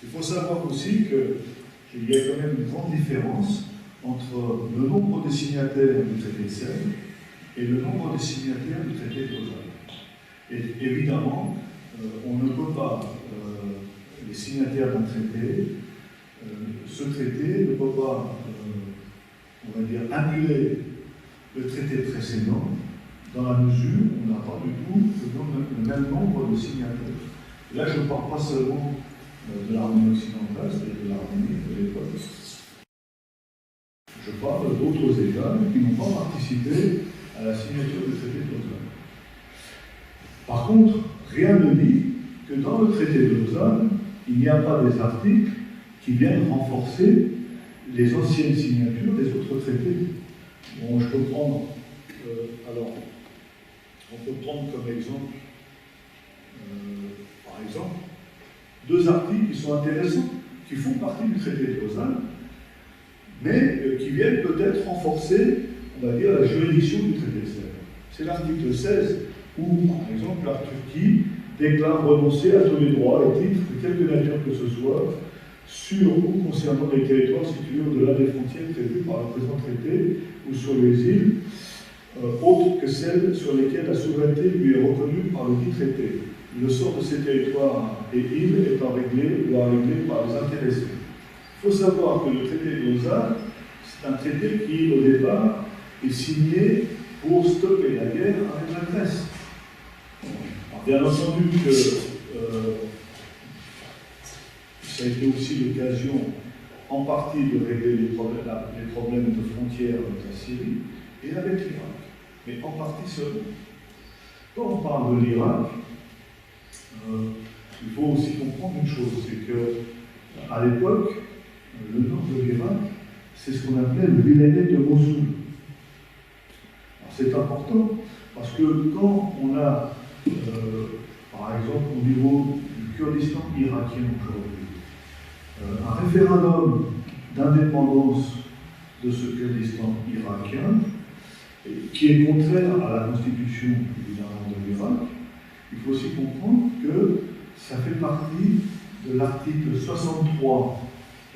Il faut savoir aussi qu'il y a quand même une grande différence entre le nombre de signataires du traité de Sèvres et le nombre de signataires du traité de Lausanne. Et évidemment, on ne peut pas, les signataires d'un traité, ce traité ne peut pas, on va dire, annuler le traité précédent, dans la mesure où on n'a pas du tout le même nombre de signataires. Et là, je ne parle pas seulement de l'Arménie occidentale, c'est-à-dire de l'Arménie de l'époque. Je parle d'autres États qui n'ont pas participé à la signature du traité de Lausanne. Par contre, rien ne dit que dans le traité de Lausanne, il n'y a pas des articles qui viennent renforcer les anciennes signatures des autres traités. Bon, je peux prendre, on peut prendre comme exemple, par exemple, 2 articles qui sont intéressants, qui font partie du traité de Lausanne, mais qui viennent peut-être renforcer, on va dire, la juridiction du traité de Sèvres. C'est l'article 16, où, par exemple, la Turquie déclare renoncer à tous les droits et titres de quelque nature que ce soit, sur ou concernant les territoires situés au-delà des frontières prévues par le présent traité, ou sur les îles, autres que celles sur lesquelles la souveraineté lui est reconnue par le dit traité. Le sort de ces territoires et îles étant réglé ou à régler par les intéressés. Il faut savoir que le traité de Lausanne, c'est un traité qui, au départ, est signé pour stopper la guerre avec la Grèce. Alors, bien entendu que ça a été aussi l'occasion, en partie, de régler les problèmes de frontières avec la Syrie et avec l'Irak, mais en partie seulement. Quand on parle de l'Irak, il faut aussi comprendre une chose, c'est qu'à l'époque, le nord de l'Irak, c'est ce qu'on appelait le vilayet de Mossoul. C'est important parce que quand on a, par exemple, au niveau du Kurdistan irakien aujourd'hui, un référendum d'indépendance de ce Kurdistan irakien, qui est contraire à la constitution évidemment de l'Irak, il faut aussi comprendre que ça fait partie de l'article 63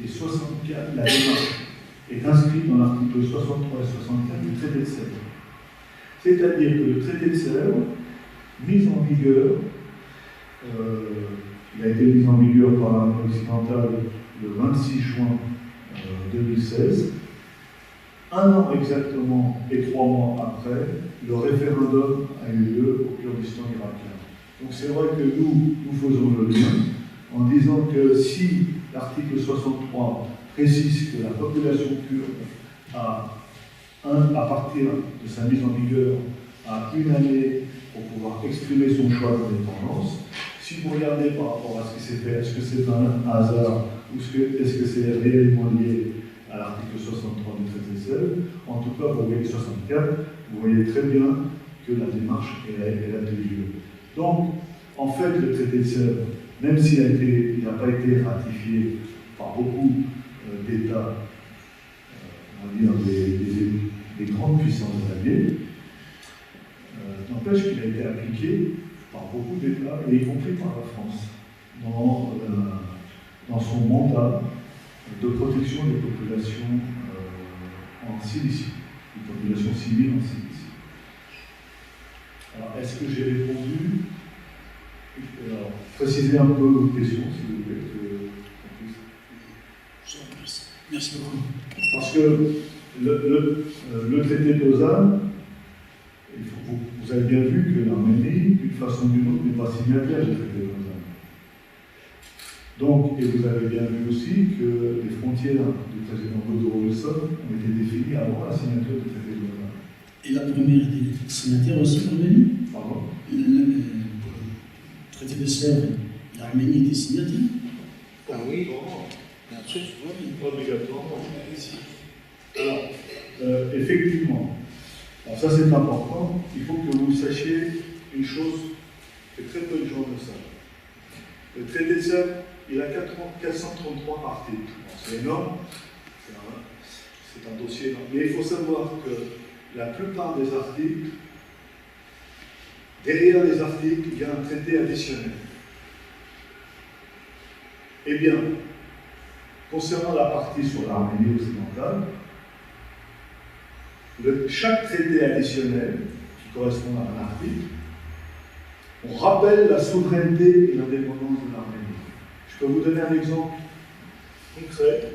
et 64, la démarche est inscrite dans l'article 63 et 64 du traité de Sèvres. C'est-à-dire que le traité de Sèvres, mis en vigueur, il a été mis en vigueur par l'armée occidentale le 26 juin 2016. 1 an exactement et 3 mois après, le référendum a eu lieu au Kurdistan irakien. Donc c'est vrai que nous faisons le lien en disant que si l'article 63 précise que la population kurde à partir de sa mise en vigueur, a 1 année pour pouvoir exprimer son choix d'indépendance. Si vous regardez par rapport à ce qui s'est fait, est-ce que c'est un hasard ou est-ce que c'est réellement lié à l'article 63 du traité de Sèvres? En tout cas, vous voyez 64, vous voyez très bien que la démarche elle a eu lieu. Donc, en fait, le traité de Sèvres, même s'il n'a pas été ratifié par beaucoup d'États on va dire, des grandes puissances alliées, n'empêche qu'il a été appliqué par beaucoup d'États, et y compris par la France, dans son mandat de protection des populations en Cilicie, des populations civiles en Cilicie. Alors, est-ce que j'ai répondu? Alors, précisez un peu vos questions, si vous voulez. Merci beaucoup. Parce que le traité de Lausanne, vous avez bien vu que l'Arménie, d'une façon ou d'une autre, n'est pas signataire du traité de Lausanne. Donc, et vous avez bien vu aussi que les frontières du président Woodrow Wilson ont été définies avant la signature du traité de Lausanne. Et la première était signataire aussi, l'Arménie? Pardon? Le traité de Sèvres, l'Arménie était signataire? Ah oui. Bien sûr, oui. Obligatoirement. Alors, effectivement, alors ça c'est important, il faut que vous sachiez une chose que très peu de gens ne savent. Le traité de Sèvres, il a 433 articles. C'est énorme, c'est un dossier énorme. Mais il faut savoir que la plupart des articles, derrière les articles, il y a un traité additionnel. Eh bien, concernant la partie sur l'Arménie occidentale, chaque traité additionnel, qui correspond à un article, on rappelle la souveraineté et l'indépendance de l'Arménie. Je peux vous donner un exemple concret.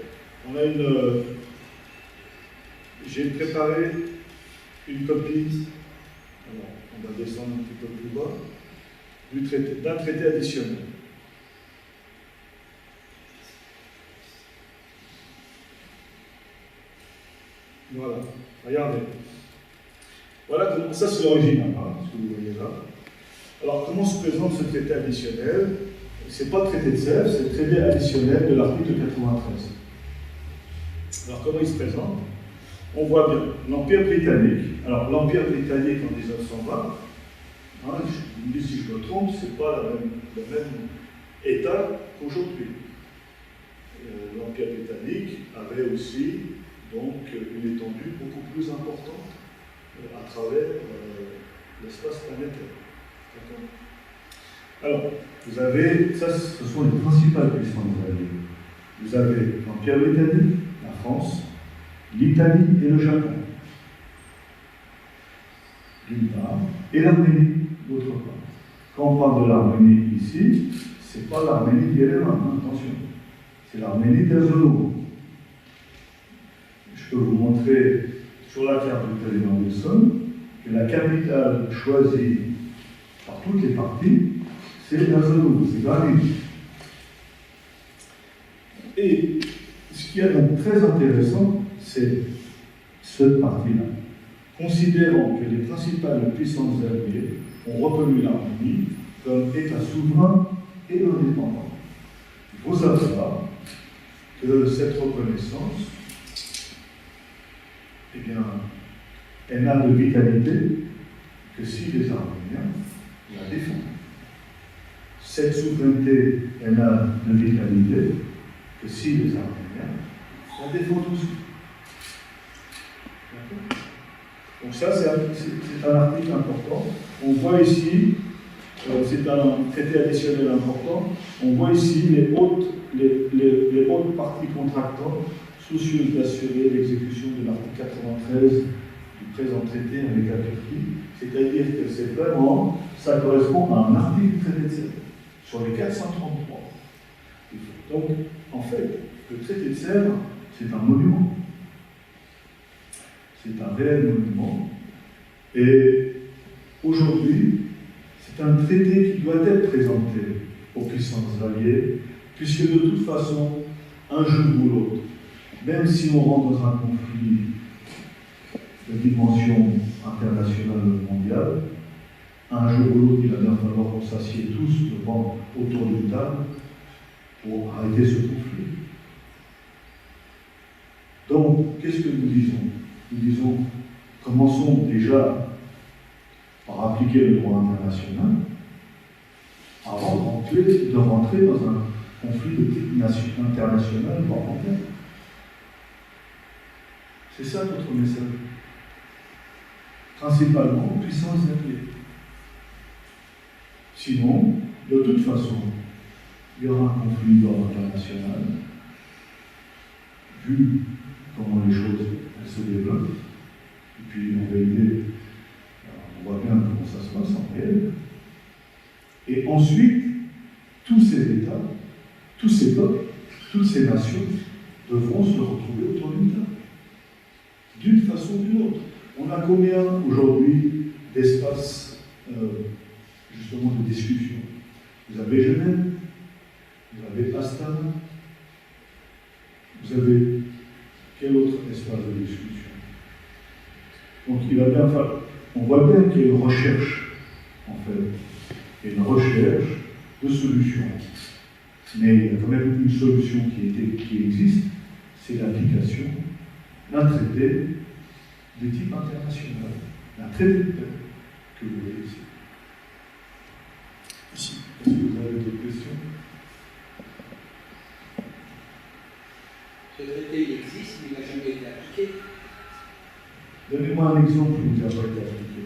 J'ai préparé une copie, alors on va descendre un petit peu plus bas, d'un traité additionnel. Voilà, regardez. Voilà, ça c'est l'original, ce que vous voyez là. Alors, comment se présente ce traité additionnel? Ce n'est pas le traité de Sèvres, c'est le traité additionnel de l'article 93. Alors, comment il se présente? On voit bien l'Empire britannique. Alors, l'Empire britannique en 1920, je me dis si je me trompe, ce n'est pas le même État qu'aujourd'hui. L'Empire britannique avait aussi donc une étendue beaucoup plus importante à travers l'espace planétaire. Alors, vous avez, ça ce sont les principales puissances alliées. Vous avez l'Empire britannique, la France, l'Italie et le Japon, d'une part, et l'Arménie, d'autre part. Quand on parle de l'Arménie ici, ce n'est pas l'Arménie d'Yerevan, attention, c'est l'Arménie d'Erzurum. Je peux vous montrer sur la carte du président Wilson que la capitale choisie par toutes les parties, c'est Erzurum, c'est Granit. Et ce qui est donc très intéressant, c'est cette partie-là. Considérant que les principales puissances alliées ont reconnu l'Arménie comme État souverain et indépendant. Il faut savoir que cette reconnaissance, eh bien, elle n'a de vitalité que si les Arméniens la défendent. Cette souveraineté, elle n'a de vitalité que si les Arméniens la défendent aussi. Donc ça, c'est un article important. On voit ici, c'est un traité additionnel important, on voit ici les hautes parties contractantes soucieuses d'assurer l'exécution de l'article 93 du présent traité avec la Turquie. C'est-à-dire que c'est vraiment, ça correspond à un article du traité de Sèvres, sur les 433. Donc, en fait, le traité de Sèvres, c'est un monument. C'est un réel monument. Et aujourd'hui, c'est un traité qui doit être présenté aux puissances alliées, puisque de toute façon, un jour ou l'autre, même si on rentre dans un conflit de dimension internationale ou mondiale, un jour ou l'autre, il va bien falloir qu'on s'assied tous autour d'une table pour arrêter ce conflit. Donc, qu'est-ce que nous disons? Nous disons, commençons déjà par appliquer le droit international avant de rentrer dans un conflit de type international, voire mondial. C'est ça notre message. Principalement, puissance d'un pied. Sinon, de toute façon, il y aura un conflit d'ordre international, vu comment les choses se développent, et puis en réalité, on voit bien comment ça se passe en réel. Et ensuite, tous ces États, tous ces peuples, toutes ces nations devront se retrouver autour d'une table, d'une façon ou d'une autre. On a combien aujourd'hui d'espaces justement de discussion? Vous avez Genève, vous avez Astana, vous avez quel autre espace de discussion? Donc il va bien falloir, on voit bien qu'il y a une recherche, en fait, il y a une recherche de solutions. Mais il y a quand même une solution qui existe, c'est l'application d'un traité de type international, d'un traité de paix que vous voyez ici. Ici. Est-ce que vous avez d'autres questions? Ce traité il existe, mais il n'a jamais été appliqué. Donnez-moi un exemple où il n'a pas été appliqué.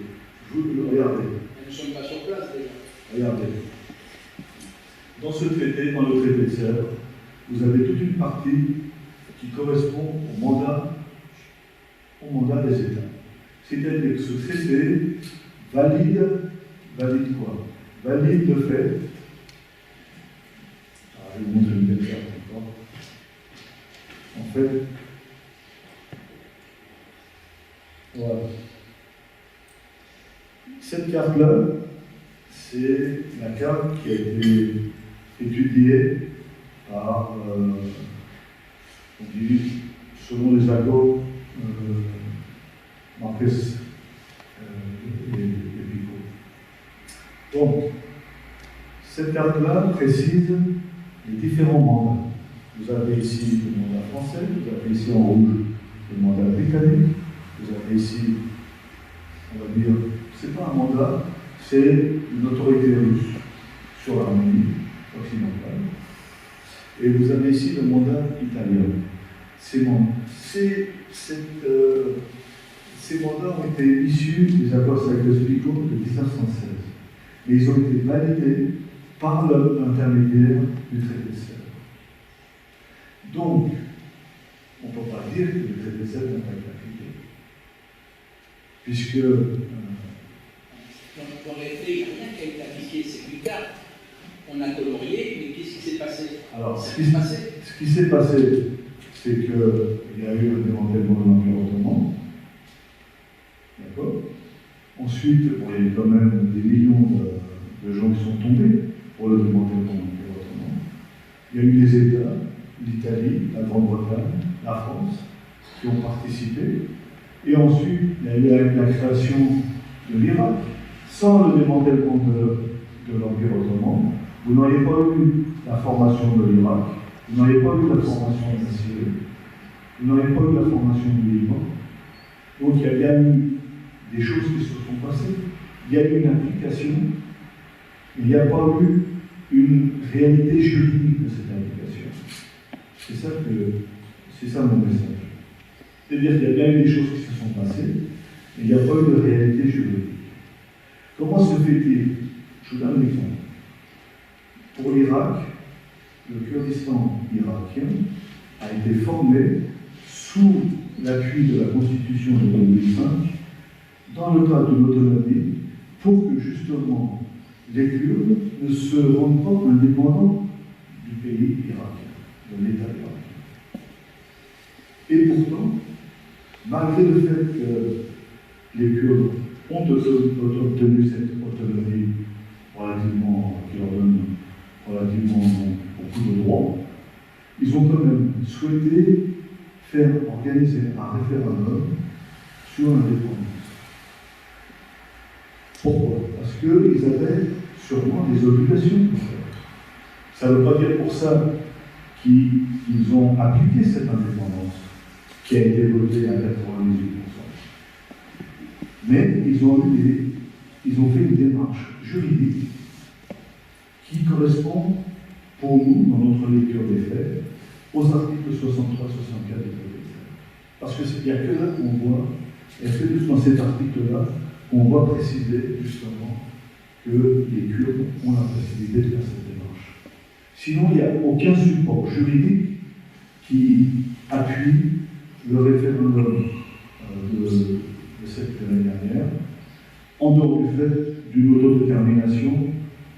Regardez. Nous ne sommes pas sur place déjà. Regardez. Dans ce traité, dans le traité de Sèvres, vous avez toute une partie qui correspond au mandat des États. C'est-à-dire que ce traité valide quoi? Valide le fait. Je vais vous montrer une belle carte encore. En fait, voilà. Cette carte-là, c'est la carte qui a été étudiée par, on dit, selon les accords Marquez et Picot. Donc, cette carte-là précise les différents mandats. Vous avez ici le mandat français, vous avez ici en rouge le mandat britannique, vous avez ici, on va dire, c'est pas un mandat, c'est une autorité russe sur l'Arménie occidentale. Et vous avez ici le mandat italien. Ces mandats ont été issus des accords Sykes-Picot de 1916. Mais ils ont été validés par l'intermédiaire du traité de Sèvres. Donc, on ne peut pas dire que le traité de Sèvres n'a pas été appliqué. Puisque Dans les faits, il n'y a rien qui a été appliqué, c'est plus tard. On a colorié, mais qu'est-ce qui s'est passé? Alors, ce qui s'est passé, c'est qu'il y a eu un démantèlement de l'Empire ottoman. D'accord? Ensuite, il y a eu quand même des millions de gens qui sont tombés pour le démantèlement de l'Empire ottoman. Il y a eu des États, l'Italie, la Grande-Bretagne, la France, qui ont participé. Et ensuite, il y a eu la création de l'Irak. Sans le démantèlement de l'Empire ottoman, vous n'auriez pas eu la formation de l'Irak, vous n'auriez pas eu la formation de la Syrie, vous n'auriez pas eu la formation du Liban. Donc il y a bien eu des choses qui se sont passées. Il y a eu une application, mais il n'y a pas eu une réalité juridique de cette application. C'est ça mon message. C'est-à-dire qu'il y a bien eu des choses qui se sont passées, mais il n'y a pas eu de réalité juridique. Comment se fait-il? Je vous donne un exemple. Pour l'Irak, le Kurdistan irakien a été formé sous l'appui de la Constitution de 2005 dans le cadre d'une autonomie pour que justement les Kurdes ne se rendent pas indépendants du pays irakien, de l'État irakien. Et pourtant, malgré le fait que les Kurdes ont obtenu cette autonomie qui leur donne relativement beaucoup de droits, ils ont quand même souhaité faire organiser un référendum sur l'indépendance. Pourquoi? Parce qu'ils avaient sûrement des obligations. Ça ne veut pas dire pour ça qu'ils ont appliqué cette indépendance qui a été votée à 98%. Mais ils ont fait une démarche juridique qui correspond pour nous, dans notre lecture des faits, aux articles 63-64 du Code pénal. Parce qu'il n'y a que là qu'on voit, et que juste dans cet article-là, qu'on voit préciser justement que les Kurdes ont la possibilité de faire cette démarche. Sinon, il n'y a aucun support juridique qui appuie le référendum de cette année dernière, en dehors du fait d'une autodétermination,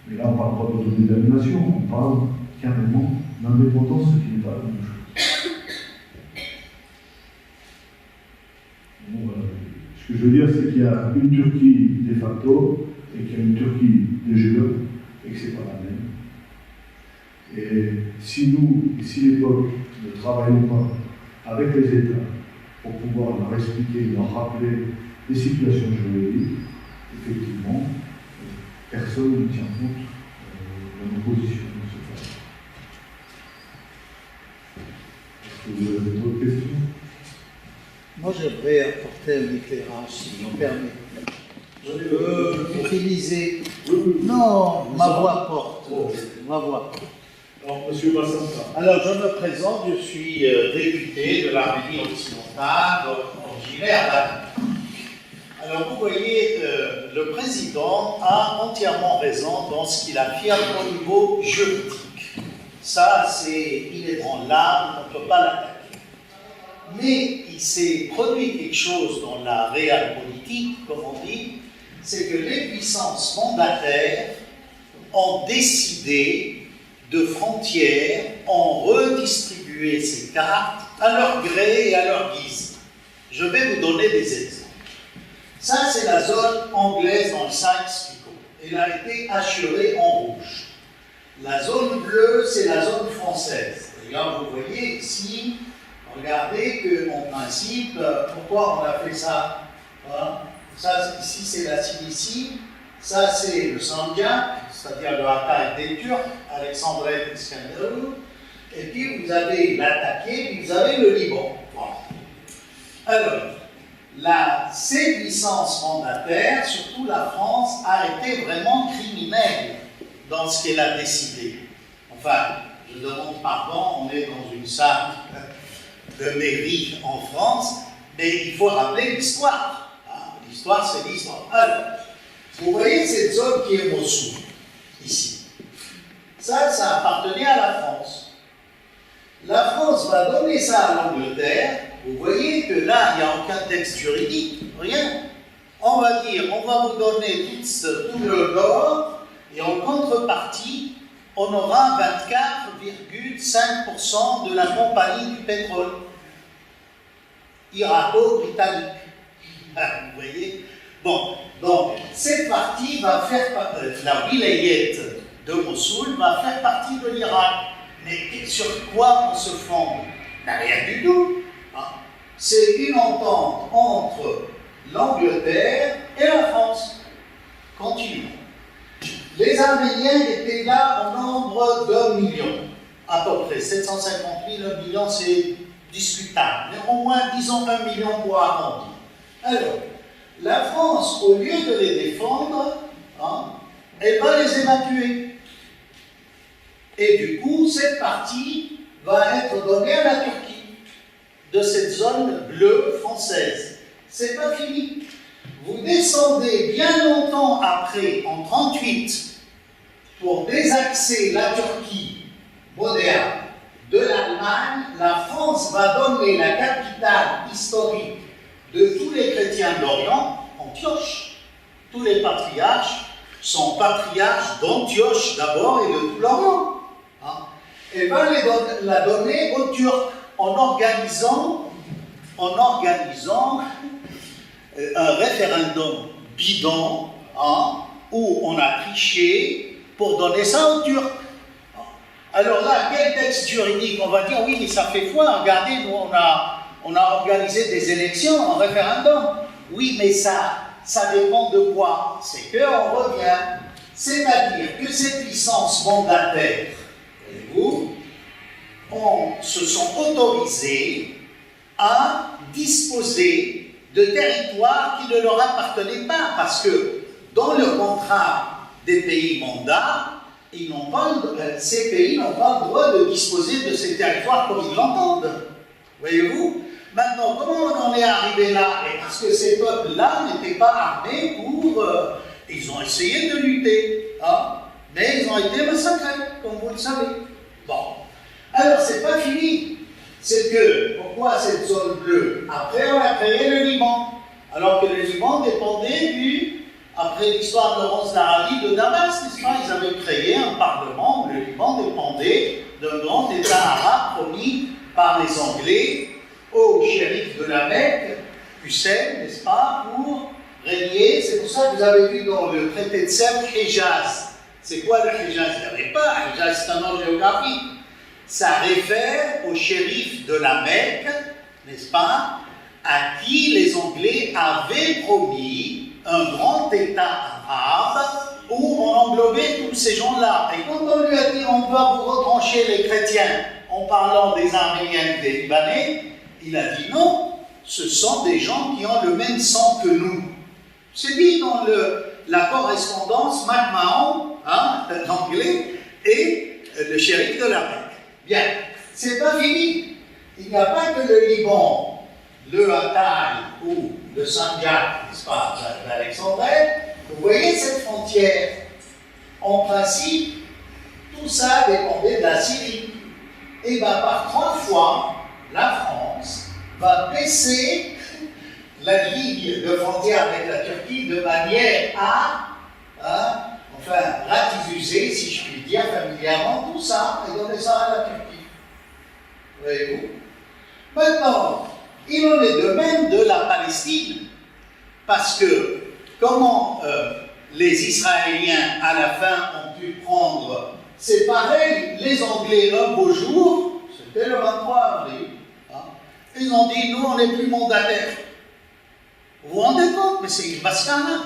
mais là on ne parle pas d'autodétermination, on parle carrément d'indépendance, ce qui n'est pas la même chose. Bon, ce que je veux dire, c'est qu'il y a une Turquie de facto et qu'il y a une Turquie de jure et que ce n'est pas la même. Et si nous, et si les peuples ne travaillons pas avec les États pour pouvoir leur expliquer, leur rappeler les situations juridiques, effectivement, personne ne tient compte de nos positions dans ce cas. Est-ce que vous avez d'autres questions? Moi, j'aimerais apporter un éclairage, si vous me permettez. Je peux utiliser. Non, ma voix porte. Ma voix porte. Alors, M. Bassanta. Alors, je me présente, je suis député de l'Arménie occidentale, originaire d'Arménie. Alors, vous voyez, le président a entièrement raison dans ce qu'il affirme au niveau juridique. Ça, c'est inébranlable, on ne peut pas l'attaquer. Mais il s'est produit quelque chose dans la réelle politique, comme on dit, c'est que les puissances mandataires ont décidé de frontières, ont redistribué ces cartes à leur gré et à leur guise. Je vais vous donner des exemples. Ça, c'est la zone anglaise dans le Sykes-Picot. Elle a été hachurée en rouge. La zone bleue, c'est la zone française. D'ailleurs, vous voyez ici, regardez qu'en principe, pourquoi on a fait ça, hein? Ça, ici, c'est la Cilicie. Ça, c'est le Sandiak, c'est-à-dire le Hatay des Turcs, Alexandrie Iskandarou. Et puis, vous avez l'attaqué, puis vous avez le Liban. Voilà. Alors, ces puissances mandataires, surtout la France, a été vraiment criminelle dans ce qu'elle a décidé. Enfin, je demande pardon, on est dans une salle de mairie en France, mais il faut rappeler l'histoire. Hein? L'histoire, c'est l'histoire. Alors, vous voyez cette zone qui est Mossoul, ici. Ça appartenait à la France. La France va donner ça à l'Angleterre. Vous voyez que là, il n'y a aucun texte juridique, rien. On va dire, on va vous donner tout le nord, et en contrepartie, on aura 24,5% de la compagnie du pétrole irako-britannique. Vous voyez? Bon, donc, cette partie va faire, la wilayette de Mossoul va faire partie de l'Irak. Mais sur quoi on se fonde? Rien du tout. Hein? C'est une entente entre l'Angleterre et la France. Continuons. Les Arméniens étaient là en nombre d'1 million, à peu près 750 000, 1 million, c'est discutable. Mais au moins, disons 1 million pour arrondir. Alors, la France, au lieu de les défendre, hein, elle va les évacuer. Et du coup, cette partie va être donnée à la Turquie, de cette zone bleue française. C'est pas fini. Vous descendez bien longtemps après, en 1938, pour désaxer la Turquie moderne de l'Allemagne, la France va donner la capitale historique de tous les chrétiens d'Orient, Antioche. Tous les patriarches sont patriarches d'Antioche d'abord et de tout l'Orient. Hein? Et va la donner aux Turcs en organisant un référendum bidon, hein, où on a triché pour donner ça aux Turcs. Alors là, quel texte juridique? On va dire oui, mais ça fait foi. Regardez, nous on a organisé des élections, un référendum. Oui, mais ça dépend de quoi? C'est qu'on revient. C'est-à-dire que ces puissances mandataires, voyez-vous, se sont autorisés à disposer de territoires qui ne leur appartenaient pas, parce que dans le contrat des pays mandats, ces pays n'ont pas le droit de disposer de ces territoires comme ils l'entendent. Voyez-vous? Maintenant, comment on en est arrivé là? Et parce que ces peuples-là n'étaient pas armés pour... ils ont essayé de lutter, hein, mais ils ont été massacrés, comme vous le savez. Bon. Alors, c'est pas fini. C'est que, pourquoi cette zone bleue? Après, on a créé le Liban. Alors que le Liban dépendait après l'histoire de Lawrence d'Arabie de Damas, n'est-ce pas? Ils avaient créé un parlement où le Liban dépendait d'un grand État arabe promis par les Anglais au shérif de la Mecque, Hussein, n'est-ce pas, pour régner. C'est pour ça que vous avez vu dans le traité de Sèvres, Hijaz. C'est quoi le Hijaz? Il n'y avait pas. Hijaz, c'est un nom géographique. Ça réfère au shérif de la Mecque, n'est-ce pas, à qui les Anglais avaient promis un grand État arabe où on englobait tous ces gens-là. Et quand on lui a dit on va vous retrancher les chrétiens en parlant des Arméniens et des Libanais, il a dit non, ce sont des gens qui ont le même sang que nous. C'est dit dans la correspondance MacMahon, hein, l'anglais, et le shérif de la Mecque. Bien, c'est pas fini. Il n'y a pas que le Liban, le Hatay ou le Sanjak, n'est-ce pas, d'Alexandrie. Vous voyez cette frontière. En principe, tout ça dépendait de la Syrie. Et bien, par 3 fois, la France va baisser la ligne de frontière avec la Turquie de manière à, ratifier, si je puis dire, familièrement, tout ça et donner ça à la Turquie. Voyez-vous? Maintenant, il en est de même de la Palestine, parce que comment les Israéliens, à la fin, ont pu prendre, c'est pareil, les Anglais, un beau jour, c'était le 23 avril, hein, ils ont dit, nous, on n'est plus mandataires. Vous vous rendez compte? Mais c'est une mascarade.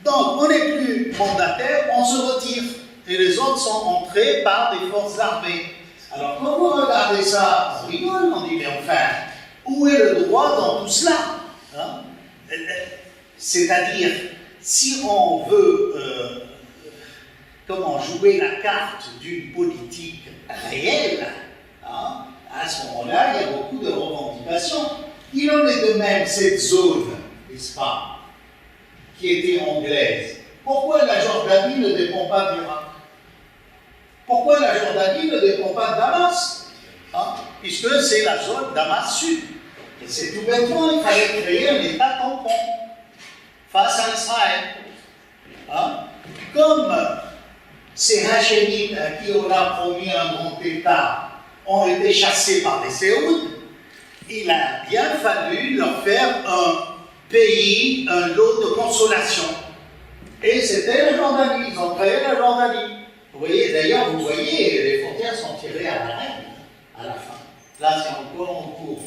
Donc, on n'est plus mandataire, on se retire. Et les autres sont entrés par des forces armées. Alors, quand vous regardez ça, on rigole, on dit, mais enfin, où est le droit dans tout cela, hein? C'est-à-dire, si on veut jouer la carte d'une politique réelle, hein, à ce moment-là, il y a beaucoup de revendications. Il en est de même cette zone, n'est-ce pas, qui était anglaise. Pourquoi la Jordanie ne dépend pas d'Irak? Pourquoi la Jordanie ne dépend pas de Damas, hein? Puisque c'est la zone Damas Sud. Et c'est tout bêtement, il fallait créer un État tampon face à Israël. Hein? Comme ces Hachémites à qui on a promis un grand État ont été chassés par les Séoudes, il a bien fallu leur faire un pays, un lot de consolation. Et c'était la Jordanie, ils ont créé la Jordanie. Vous voyez, d'ailleurs, vous voyez, les frontières sont tirées à la règle à la fin. Là, c'est encore en cours.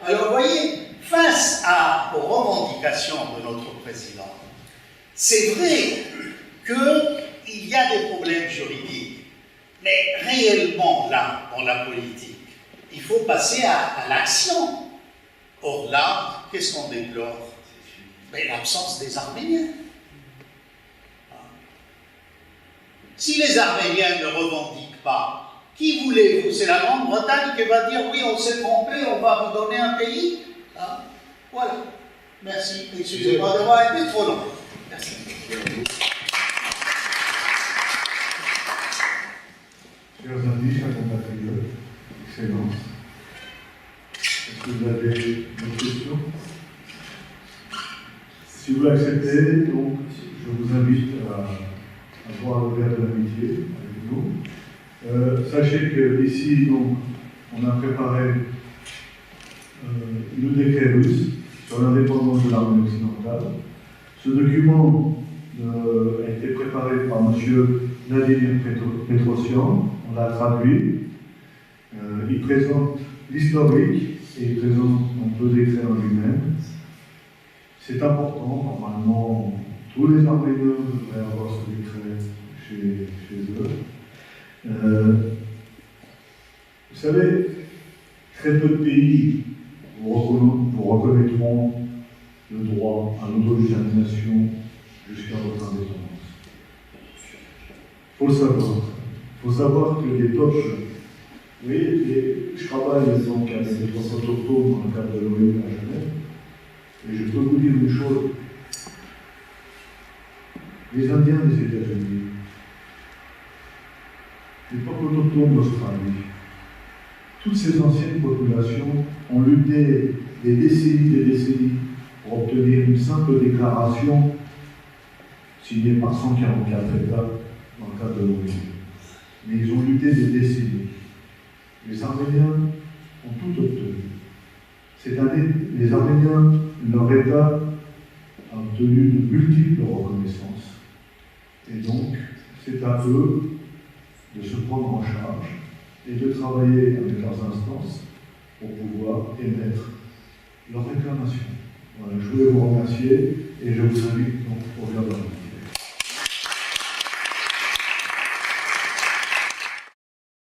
Alors, vous voyez, face aux revendications de notre président, c'est vrai qu'il y a des problèmes juridiques, mais réellement, là, dans la politique, il faut passer à l'action. Or là, qu'est-ce qu'on déplore? Mais l'absence des Arméniens. Si les Arméniens ne revendiquent pas, qui voulez-vous? C'est la Grande-Bretagne qui va dire oui, on s'est trompé, on va vous donner un pays, hein? Voilà. Merci. Excusez-moi d'avoir été trop long. Merci. Chers amis, chers compatriotes, Excellence, est-ce que vous avez une question? Si vous l'acceptez, donc, je vous invite à boire le verre de l'amitié avec nous. Sachez qu'ici, donc, on a préparé le décret russe sur l'indépendance de l'Arménie occidentale. Ce document a été préparé par M. Vladimir Petrosian, on l'a traduit. Il présente l'historique et il présente donc le décret en lui-même. C'est important, normalement, tous les Arméniens devraient avoir ce décret chez eux. Vous savez, très peu de pays vous reconnaîtront le droit à l'autodétermination jusqu'à votre indépendance. Il faut le savoir. Il faut savoir que les peuples Oui, et je travaille donc avec les 300 autochtones dans le cadre de l'ONU à Genève, et je peux vous dire une chose. Les Indiens des États-Unis, les peuples autochtones d'Australie, toutes ces anciennes populations ont lutté des décennies pour obtenir une simple déclaration signée par 144 États dans le cadre de l'ONU. Mais ils ont lutté des décennies. Les Arméniens ont tout obtenu. Cette année, les Arméniens, leur État, a obtenu de multiples reconnaissances. Et donc, c'est à eux de se prendre en charge et de travailler avec leurs instances pour pouvoir émettre leurs réclamations. Voilà, je voulais vous remercier et je vous invite donc pour regarder.